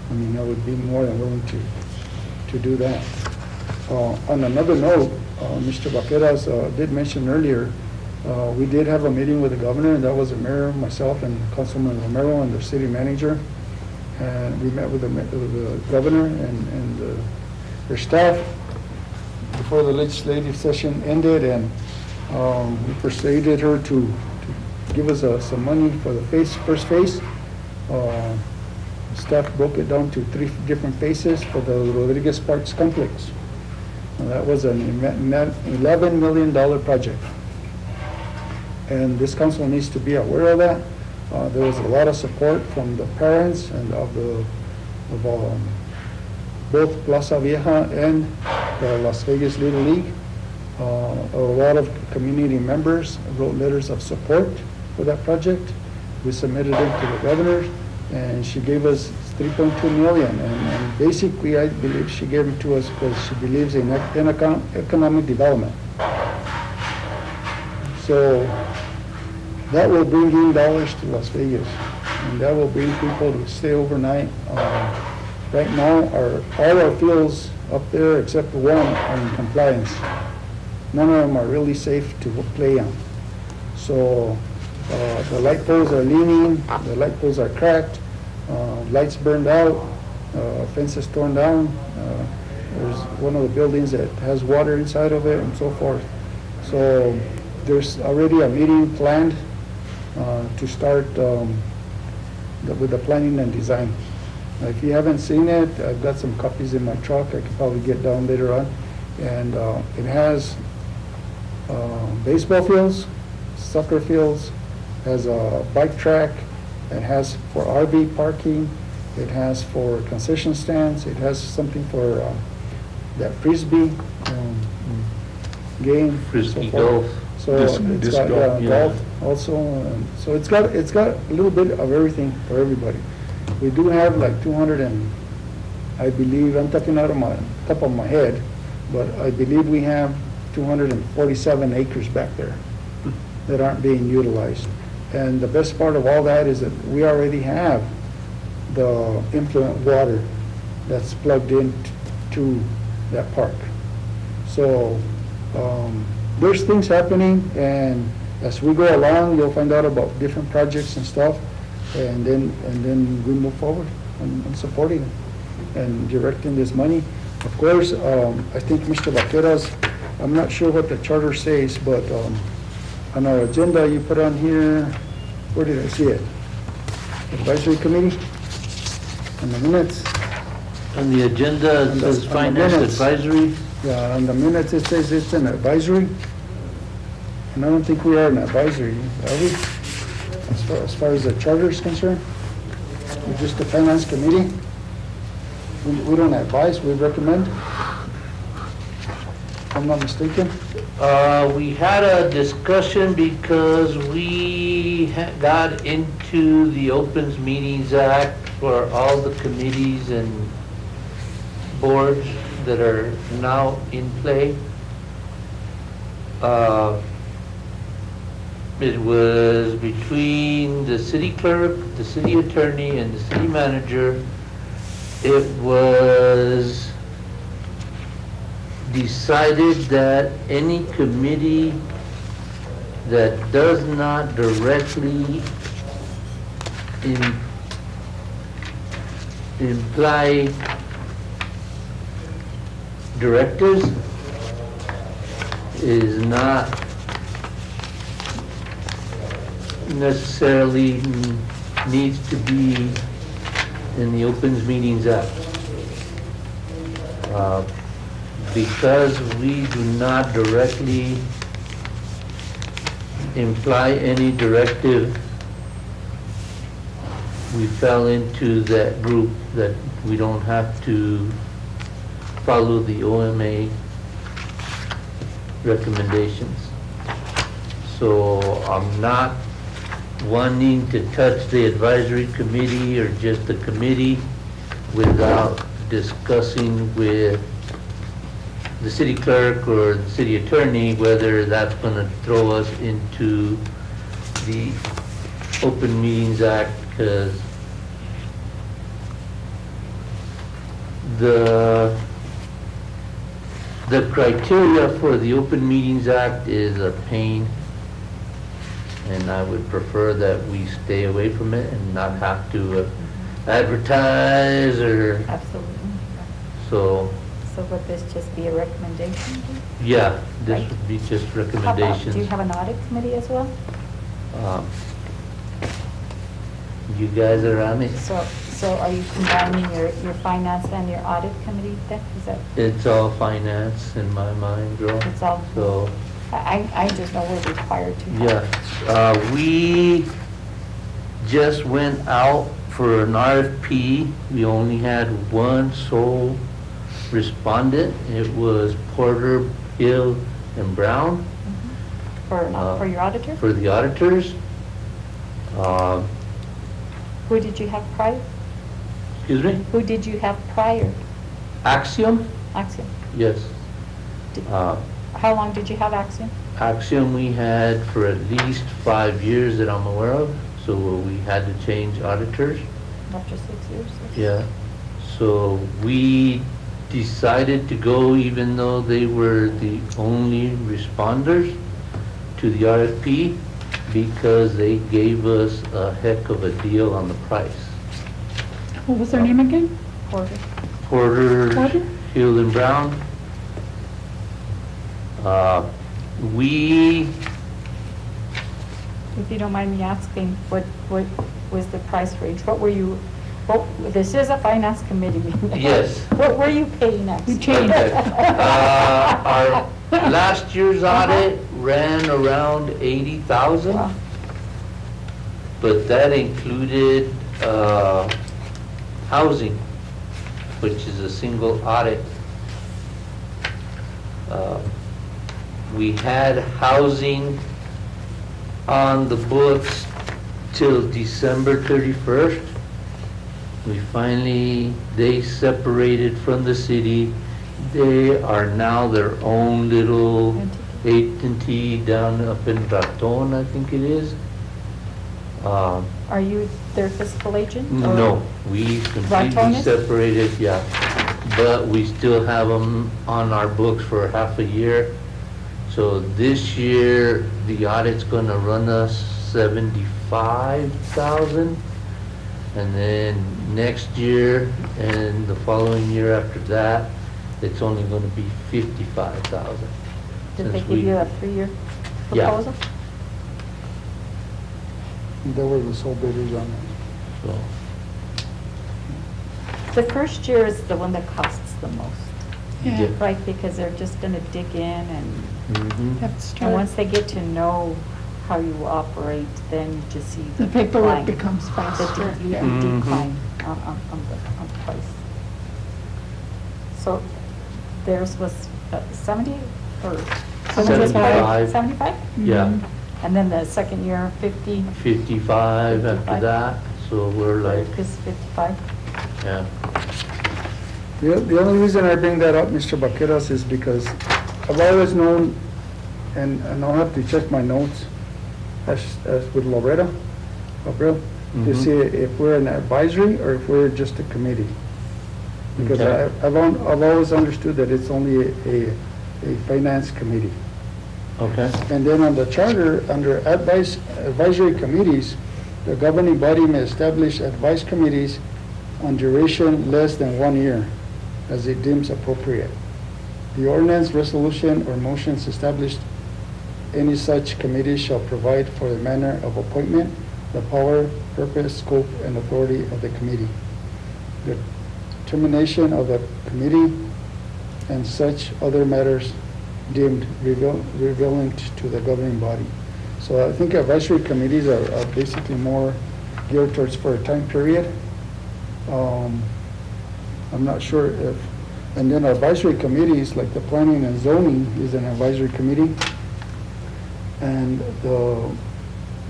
I mean, I would be more than willing to do that. On another note, Mr. Vaqueras did mention earlier, we did have a meeting with the governor, and that was the mayor, myself, and Councilman Romero and the city manager, and we met with the governor and their staff before the legislative session ended, and we persuaded her to give us some money for the first phase. Staff broke it down to 3 different phases for the Rodriguez Parks complex. And that was an $11 million project. And this council needs to be aware of that. There was a lot of support from the parents and of both Plaza Vieja and the Las Vegas Little League. A lot of community members wrote letters of support for that project. We submitted them to the governor, and she gave us $3.2 million. And basically, I believe she gave them to us because she believes in economic development. So that will bring in dollars to Las Vegas. and that will bring people to stay overnight. Right now, all our fields up there, except for one, are in compliance. None of them are really safe to play on. So the light poles are leaning, the light poles are cracked, lights burned out, fences torn down. There's one of the buildings that has water inside of it and so forth. So there's already a meeting planned to start with the planning and design. If you haven't seen it, I've got some copies in my truck. I could probably get down later on. And it has baseball fields, soccer fields, has a bike track, it has for RV parking, it has for concession stands, it has something for that frisbee game. Frisbee so forth. golf. So it's Disc got golf, yeah. golf also. So it's got a little bit of everything for everybody. We do have like 200 and, I believe, I'm talking out of my top of my head, but I believe we have 247 acres back there that aren't being utilized. And the best part of all that is that we already have the influent water that's plugged into that park. So there's things happening, and as we go along, you'll find out about different projects and stuff, and then we move forward on supporting them and directing this money. Of course, I think Mr. Vaqueras, I'm not sure what the charter says, but on our agenda, you put on here, where did I see it? Advisory committee, on the minutes. On the agenda, it On the- says on the finance minutes. advisory. Yeah, on the minutes, it says it's an advisory. And I don't think we are an advisory, are we? As far as the charter is concerned? We're just the finance committee. We don't advise, we recommend. If I'm not mistaken. We had a discussion because we got into the Opens Meetings Act for all the committees and boards that are now in play. It was between the city clerk, the city attorney, and the city manager. It was decided that any committee that does not directly imply directives is not necessarily needs to be in the Opens Meetings Act. Because we do not directly imply any directive, we fell into that group that we don't have to follow the OMA recommendations. So I'm not wanting to touch the advisory committee or just the committee without discussing with the city clerk or the city attorney whether that's going to throw us into the Open Meetings Act, because the criteria for the Open Meetings Act is a pain, and I would prefer that we stay away from it and not have to advertise or Absolutely. so. So would this just be a recommendation? Yeah, this Right. would be just How about, recommendations. do you have an audit committee as well? Um, You guys are on it. So are you combining your finance and your audit committee then? Is that, It's all finance in my mind, girl. it's all, So, I just know we're required to. yeah, we just went out for an RFP. We only had one sole respondent. It was Porter, Hill, and Brown For your auditor? for the auditors. Who did you have prior? Excuse me? Who did you have prior? Axiom? Axiom. Yes. Did- Uh, How long did you have Axiom? Axiom we had for at least 5 years that I'm aware of, so so we had to change auditors. After 6 years? Yeah, so we decided to go, even though they were the only responders to the RFP, because they gave us a heck of a deal on the price. What was their name again? Porter. Porter, Porter? Hill and Brown. We, If you don't mind me asking, what was the price range? What were you, this is a finance committee meeting. Yes. What were you paying us? You changed. okay. Our last year's audit ran around 80,000. Wow. But that included housing, which is a single audit. We had housing on the books till December 31st. They separated from the city. They are now their own little entity down up in Raton, I think it is. Are you their fiscal agent? or- No, we completely Ratones? separated, yeah. But we still have them on our books for half a year. So this year, the audit's gonna run us 75,000. And then next year and the following year after that, it's only gonna be 55,000. Did they Since give we- you a 3-year Yeah. proposal? They were the sole bidders on it. So, The first year is the one that costs the most, yeah. right? Because they're just gonna dig in Mhm. Have to and start. once they get to know how you operate, then you just see. The paperwork decline. becomes faster. You Yeah. Mhm. decline on the price. So theirs was 70 or? 75. 75? Yeah, Mhm. And then the second year, 50? 55 after 55. that, so we're like, Is 55? yeah. The only reason I bring that up, Mr. Vaqueras, is because I've always known, and I'll have to check my notes, as with Loretta, Abril, to Mhm. see if we're an advisory or if we're just a committee. Because Okay. I've always understood that it's only a finance committee. Okay. And then on the charter, under advisory committees, the governing body may establish advice committees on duration less than 1 year, as it deems appropriate. The ordinance, resolution, or motions established any such committee shall provide for the manner of appointment, the power, purpose, scope, and authority of the committee, the termination of the committee, and such other matters deemed relevant to the governing body. So I think advisory committees are basically more geared towards for a time period. I'm not sure if, and then advisory committees, like the planning and zoning is an advisory committee. And the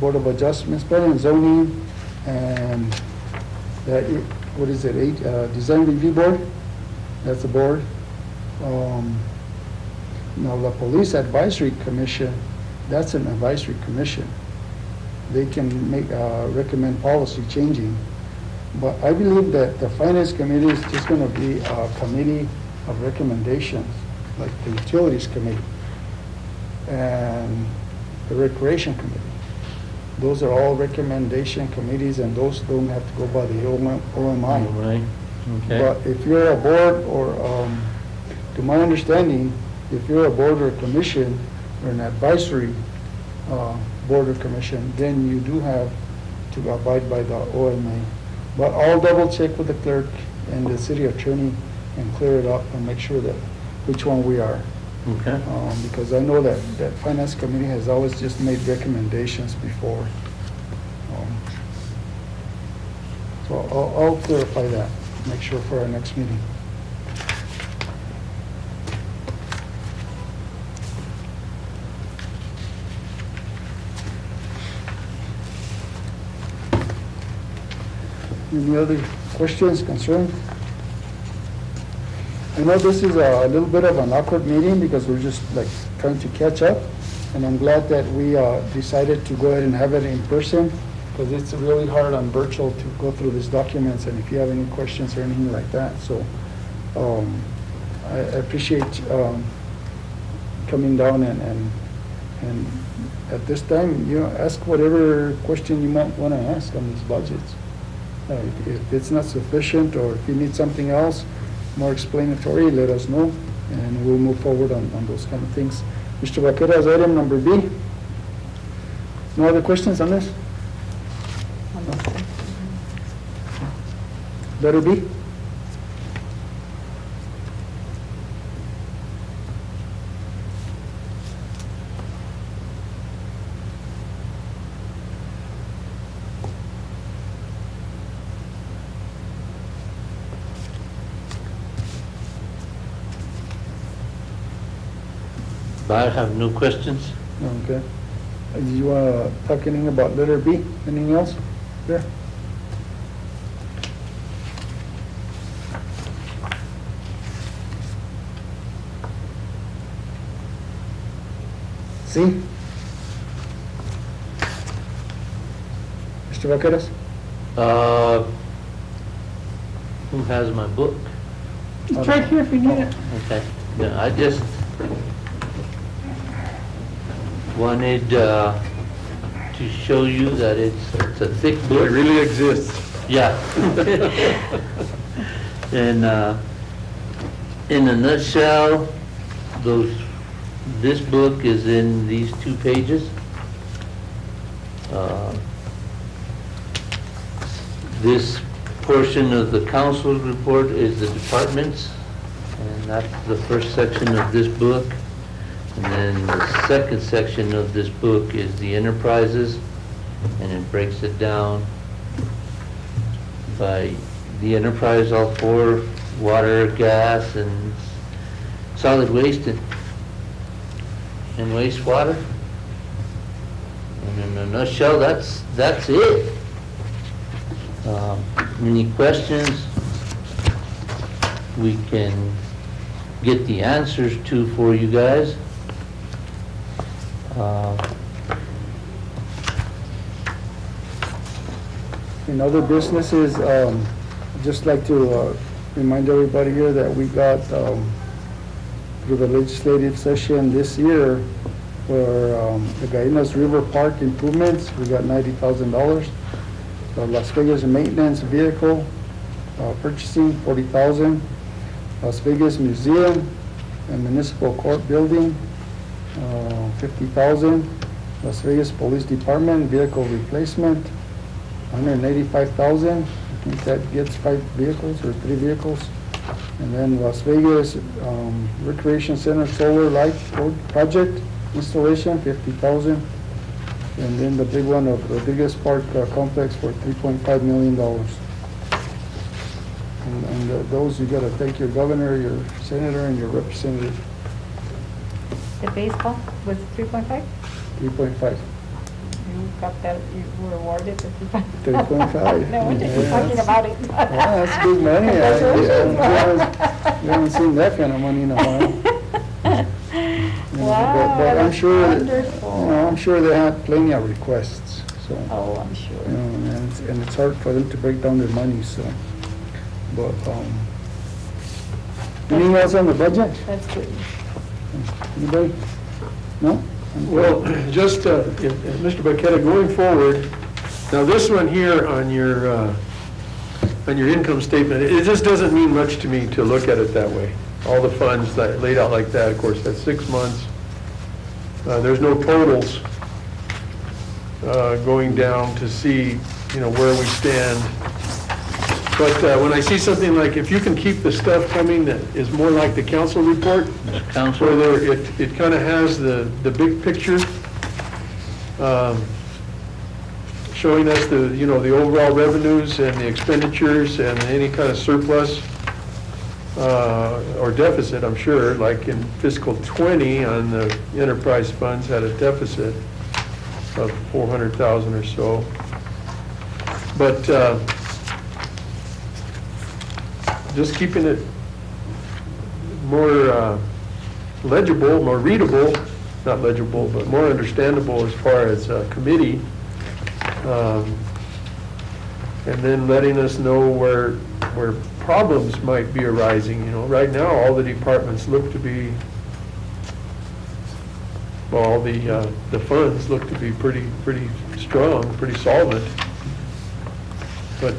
Board of Adjustments, planning and zoning, and the, what is it, Design Review Board, that's the board. Now, the Police Advisory Commission, that's an advisory commission. They can recommend policy changing. But I believe that the Finance Committee is just going to be a committee of recommendations, like the Utilities Committee and the Recreation Committee. Those are all recommendation committees, and those don't have to go by the OMI. Right, okay. But if you're a board or, to my understanding, if you're a board or a commission or an advisory board or commission, then you do have to abide by the OMA. But I'll double check with the clerk and the city attorney and clear it up and make sure that which one we are. Okay. Because I know that Finance Committee has always just made recommendations before. So I'll clarify that, make sure for our next meeting. Any other questions, concerns? I know this is a little bit of an awkward meeting because we're just like trying to catch up. And I'm glad that we decided to go ahead and have it in person because it's really hard on virtual to go through these documents, and if you have any questions or anything like that. So I appreciate coming down and at this time, ask whatever question you might want to ask on these budgets. If it's not sufficient, or if you need something else more explanatory, let us know, and we'll move forward on those kind of things. Mr. Vaquera's item number B. No other questions on this? Letter B? I have no questions. Okay. Do you want to talk anything about letter B? Anything else there? C? Mr. Vaqueras? Who has my book? It's right here if you need it. Okay. Yeah, I just wanted to show you that it's a thick It book. really exists. Yeah. And in a nutshell, this book is in these 2 pages. This portion of the council's report is the departments, and that's the first section of this book. And then the second section of this book is the enterprises, and it breaks it down by the enterprise, all 4, water, gas, and solid waste and wastewater. And in a nutshell, that's it. Any questions we can get the answers to for you guys. In other businesses, just like to remind everybody here that we got through the legislative session this year for the Gallinas River Park improvements, we got $90,000. The Las Vegas maintenance vehicle purchasing $40,000. Las Vegas Museum and Municipal Court building $50,000. Las Vegas Police Department vehicle replacement $185,000. I think that gets 5 vehicles or 3 vehicles. And then Las Vegas Recreation Center solar light project installation $50,000. And then the big one of the biggest park complex for $3.5 million. And those, you got to thank your governor, your senator, and your representative. The baseball was 3.5? 3.5. You got that, you were awarded the 3.5? 3.5. No, we're just Yeah. talking about it. Yeah, that's big money. We haven't seen that kind of money in a while. Wow, But I'm that's sure, wonderful. I'm sure they had plenty of requests, so. Oh, I'm sure. And it's hard for them to break down their money, so. But, anything else on the budget? That's good. Anybody? No? Well, just, Mr. Baqueta, going forward, now this one here on your income statement, it just doesn't mean much to me to look at it that way. All the funds that laid out like that, of course, that's 6 months. There's no totals going down to see, where we stand. But when I see something like, if you can keep the stuff coming that is more like the council report, where it kind of has the big picture, showing us the overall revenues and the expenditures and any kind of surplus or deficit, I'm sure, like in fiscal 20 on the enterprise funds had a deficit of 400,000 or so. But just keeping it more legible, more readable, not legible, but more understandable as far as committee, and then letting us know where problems might be arising, you know. Right now, all the departments look to be, well, all the funds look to be pretty strong, pretty solvent. But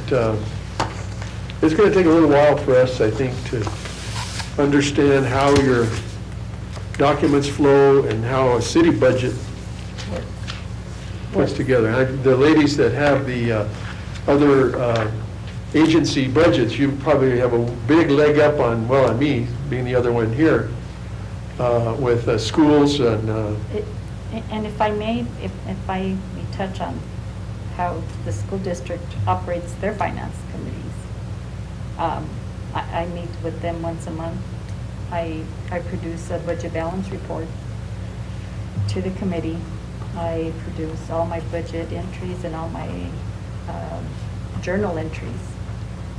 it's going to take a little while for us, I think, to understand how your documents flow and how a city budget puts together. The ladies that have the other agency budgets, you probably have a big leg up on, well, on me, being the other one here, with schools and... And if I may touch on how the school district operates their finance committees. I meet with them once a month. I produce a budget balance report to the committee. I produce all my budget entries and all my journal entries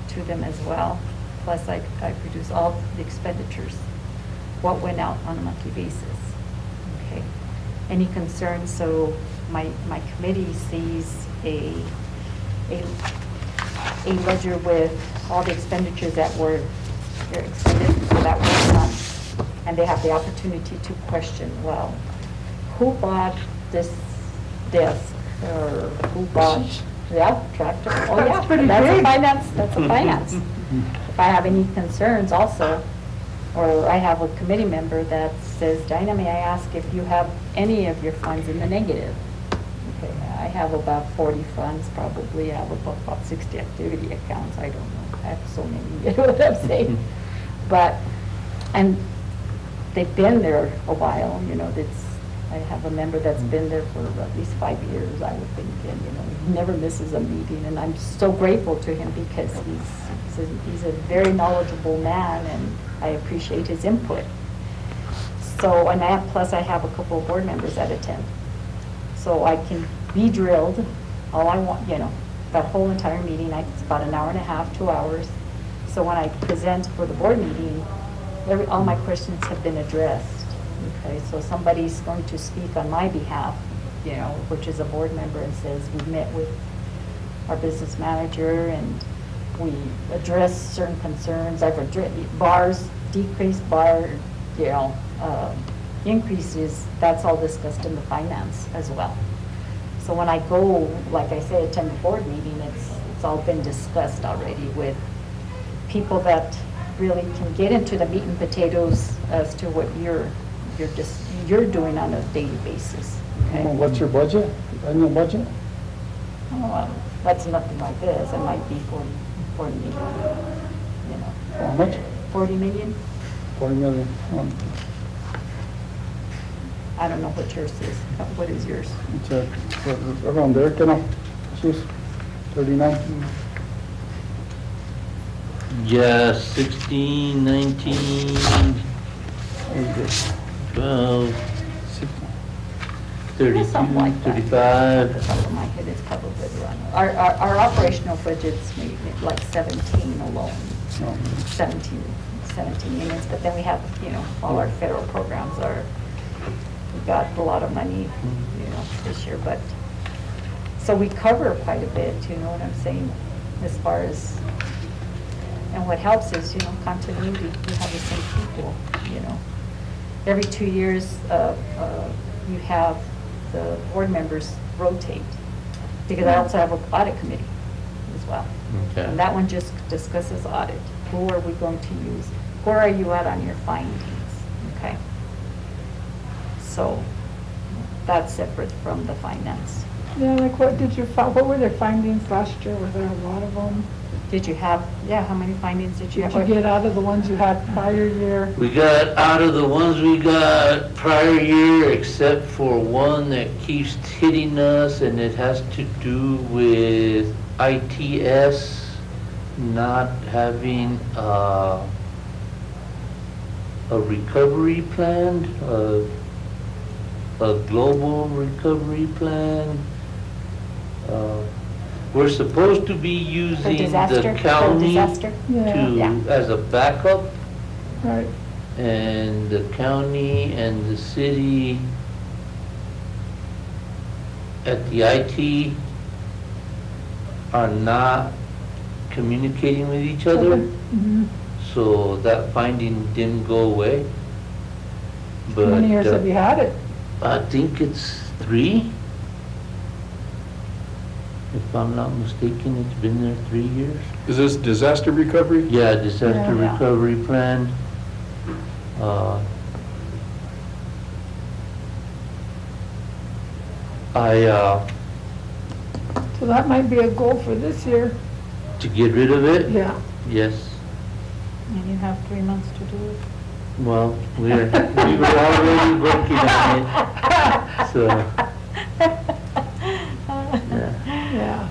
to them as well. Plus, I produce all the expenditures, what went out on a monthly basis. Okay. Any concerns? So my committee sees a ledger with all the expenditures that were expended for that one month, and they have the opportunity to question, well, who bought this desk, or who bought, tractor? Oh, yeah, That's pretty that's a big. finance, that's a finance. If I have any concerns also, or I have a committee member that says, Dinah, may I ask if you have any of your funds in the negative? Okay, I have about 40 funds, probably. I have about 60 activity accounts. I don't know. I have so many, you know what I'm saying? But, and they've been there a while, you know, I have a member that's been there for at least 5 years, I would think, and, you know, he never misses a meeting, and I'm so grateful to him because he's a very knowledgeable man, and I appreciate his input. So, and plus I have a couple of board members that attend. So I can be drilled all I want, you know, that whole entire meeting. It's about an hour and a half, 2 hours. So when I present for the board meeting, all my questions have been addressed. Okay, so somebody's going to speak on my behalf, you know, which is a board member, and says, we met with our business manager and we addressed certain concerns. I've addressed bars, decreased bar, you know, increases, that's all discussed in the finance as well. So when I go, like I say, attend the board meeting, it's all been discussed already with people that really can get into the meat and potatoes as to what you're doing on a daily basis. Okay? What's your budget, annual budget? Oh, well, that's nothing like this. It might be 40 million, you know. How much? 40 million? 40 million. I don't know what yours is. What is yours? It's around there, can I? 39. Yeah, 16, 19, 12, 32, Something like that. 35. Off the top of my head, it's probably around. Our operational budget's maybe like 17 alone, 17 millions, but then we have, you know, all our federal programs we got a lot of money, you know, this year, but, so we cover quite a bit, you know what I'm saying, as far as, and what helps is, you know, continuity. You have the same people, you know. Every 2 years, you have the board members rotate, because I also have an audit committee as well. Okay. And that one just discusses audit. Who are we going to use? Where are you at on your findings? Okay. So that's separate from the finance. Yeah, like what what were their findings last year? Were there a lot of them? Did you have, how many findings did you Did have? you get out of the ones you had prior year? We got out of the ones we got prior year, except for one that keeps hitting us, and it has to do with ITS not having a recovery plan, a global recovery plan. We're supposed to be using the county Yeah. as a backup, Right. and the county and the city at the IT are not communicating with each other. Mhm. So that finding didn't go away. How But many years have you had it? I think it's 3. If I'm not mistaken, it's been there 3 years. Is this disaster recovery? Yeah, disaster Yeah. recovery plan. So that might be a goal for this year. To get rid of it? Yeah. Yes. And you have 3 months to do it. Well, we were already working on it, so, yeah. Yeah.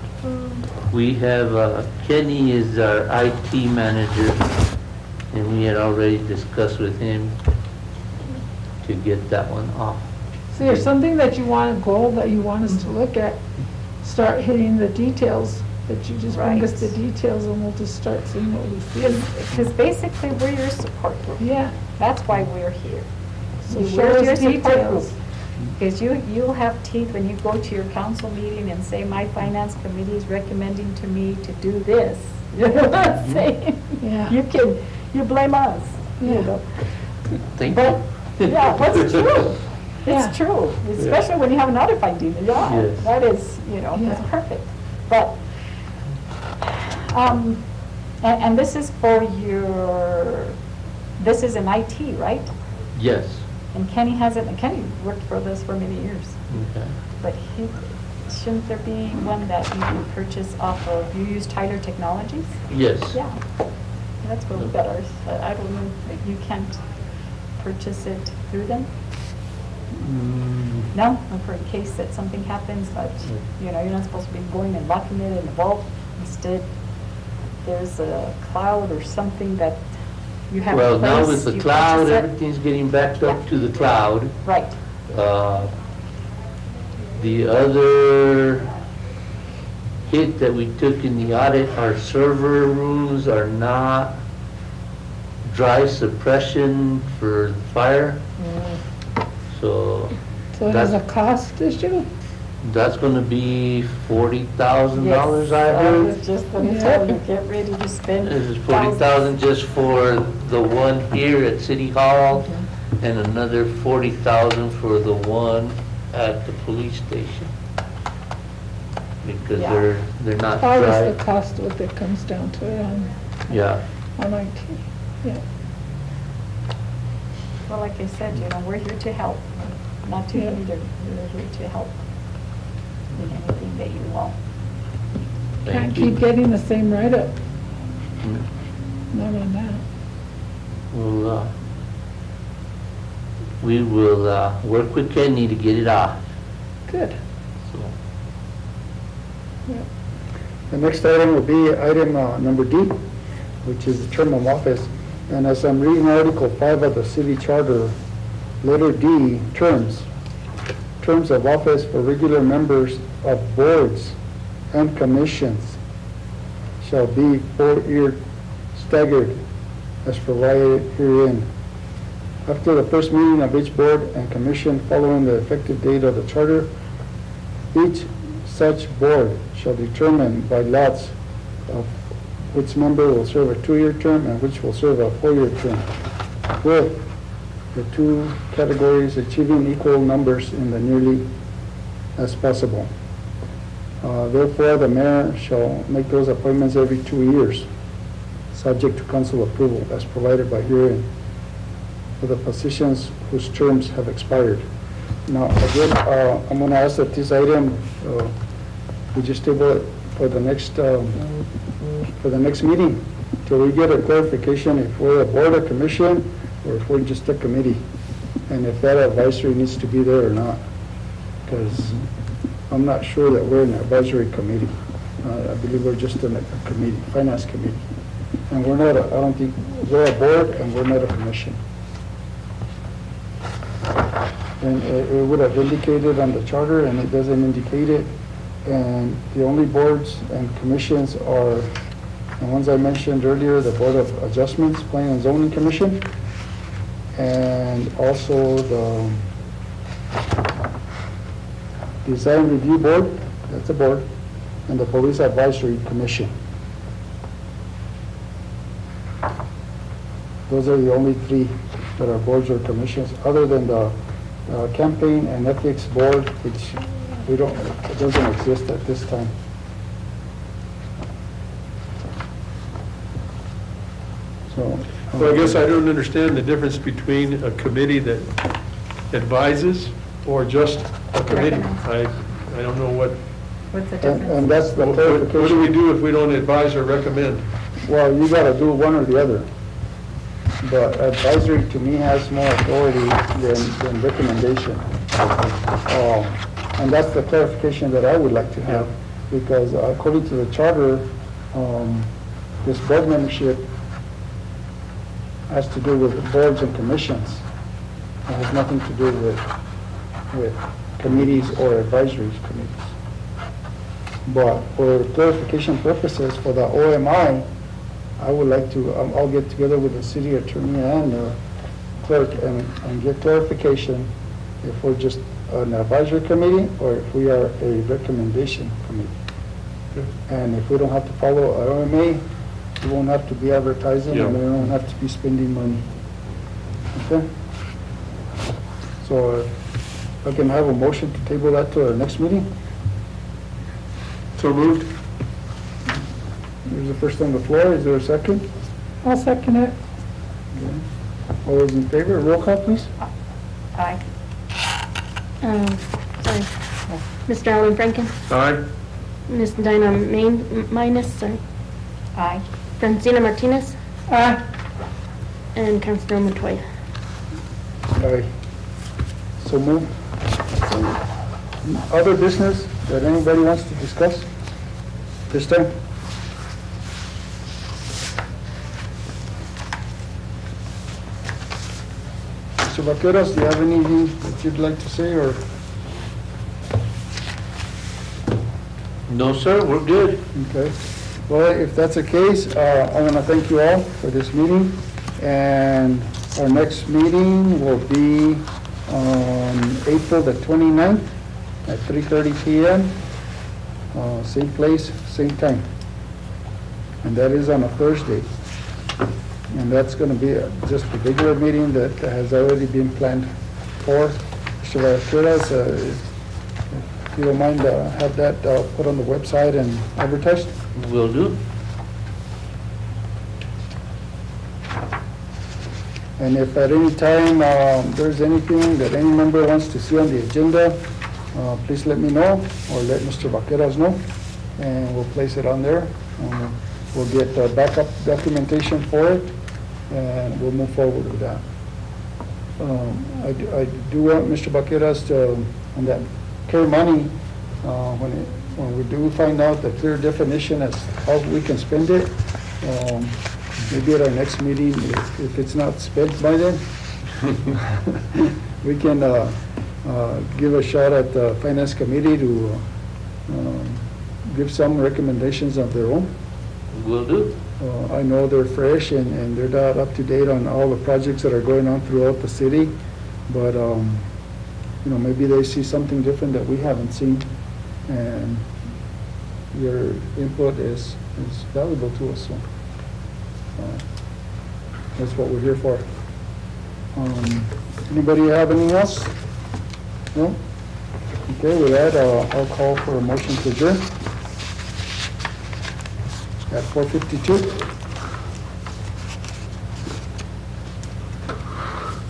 We have, Kenny is our IT manager, and we had already discussed with him to get that one off. So there's something that you want, a goal that you want us to look at, start hitting the details, that you just bring us the Right. details and we'll just start seeing what we see. Because basically, we're your support group. Yeah. That's why we're here. So You- show we're us your support details. group. Because you'll have teeth when you go to your council meeting and say, my finance committee is recommending to me to do this. You know what I'm saying? Yeah. You blame us, you Yeah. know. Thank But, you. yeah, what's true? Yeah. It's true, especially when you have another finding, yeah, Yes. that is, you know, Yeah. that's perfect. But, and this is for this is an IT, right? Yes. And Kenny Kenny worked for this for many years, Okay. but shouldn't there be one that you can purchase off of, you use Tyler Technologies? Yes. Yeah, that's where we got ours. I don't know, that you can't purchase it through them? No, for in case that something happens, but, you know, you're not supposed to be going and locking it in the vault. Instead, there's a cloud or something that you have in Well, now place, with the you cloud, purchase it. everything's getting backed up to the cloud. Right, The other hit that we took in the audit, our server rooms are not dry suppression for fire. So So it has a cost issue? that's gonna be $40,000, yes, I I heard. was just gonna tell you, get ready to spend. This is 40,000 just for the one here at City Hall, and another 40,000 for the one at the police station. Because Yeah. they're not Always the dry. cost what it comes down to it Yeah. on IT. Yeah. Well, like I said, you know, we're here to help, not to Yeah. hinder, we're here to help in anything that you want. Can't Thank keep you. getting the same write-up. Mm. Not on that. Well, we will work with Kenny to get it off. Good. So, Yeah. The next item will be item number D, which is the term of office. And as I'm reading Article 5 of the city charter, letter D, terms. Terms of office for regular members of boards and commissions shall be 4-year staggered as provided herein. After the first meeting of each board and commission following the effective date of the charter, each such board shall determine by lots of which member will serve a 2-year term and which will serve a 4-year term, with the 2 categories achieving equal numbers in the nearly as possible. Therefore, the mayor shall make those appointments every 2 years, subject to council approval as provided by herein, for the positions whose terms have expired. Now, again, I'm going to ask that this item, we just table it for the next meeting, till we get a clarification if we're a board or commission, or if we're just a committee, and if that advisory needs to be there or not. Because I'm not sure that we're an advisory committee. I believe we're just a committee, finance committee. And we're not, I don't think, we're a board and we're not a commission. And it would have indicated on the charter, and it doesn't indicate it. And the only boards and commissions are the ones I mentioned earlier, the Board of Adjustments, Planning and Zoning Commission, and also the Design Review Board, that's a board, and the Police Advisory Commission. Those are the only three that are boards or commissions, other than the Campaign and Ethics Board, which it doesn't exist at this time. So. Well, I guess I don't understand the difference between a committee that advises or just a committee. I don't know what, What's the And difference? that's the what do we clarification. do if we don't advise or recommend? Well, you gotta do one or the other. But advisory to me has more authority than recommendation. And that's the clarification that I would like to have, because according to the charter, this board membership has to do with boards and commissions. It has nothing to do with committees or advisory committees. But for clarification purposes, for the OMI, I would like to, I'll get together with the city attorney and the clerk and get clarification if we're just an advisory committee or if we are a recommendation committee. And if we don't have to follow OMA, we won't have to be advertising and we don't have to be spending money. Okay? So I can have a motion to table that to our next meeting. So moved? There's a first on the floor. Is there a second? I'll second it. Okay. All those in favor, roll call, please. Aye. Sorry. Mr. Alan Franken, Aye. Ms. Dinah Minus, sorry, Aye. Francina Martinez, Aye. and Councilor Montoya. Aye. So move. Other business that anybody wants to discuss this time? Mr. Vaqueros, do you have anything that you'd like to say, or? No, sir, we're good. Okay. Well, if that's the case, I want to thank you all for this meeting. And our next meeting will be on April the 29th at 3:30 p.m. Same place, same time. And that is on a Thursday. And that's going to be just a regular meeting that has already been planned for. Mr. Vaqueros, if you don't mind, have that put on the website and advertised? Will do. And if at any time there's anything that any member wants to see on the agenda, please let me know or let Mr. Vaqueros know, and we'll place it on there. We'll get backup documentation for it, and we'll move forward with that. I do want Mr. Vaqueros to, on that care money, when we do find out the clear definition as how we can spend it, maybe at our next meeting, if it's not spent by then, we can give a shot at the Finance Committee to give some recommendations of their own. Will do. I know they're fresh and they're not up to date on all the projects that are going on throughout the city, but maybe they see something different that we haven't seen, and your input is valuable to us. So that's what we're here for. Anybody have anything else? No? Okay, with that, I'll call for a motion to adjourn at 4:52.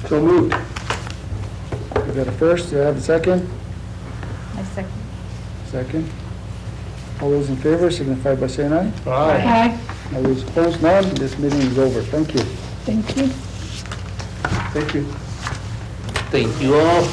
So moved. We got a first, do I have a second? I second. Second. All those in favor signify by saying aye. Aye. All those opposed, none. This meeting is over. Thank you. Thank you. Thank you. Thank you all.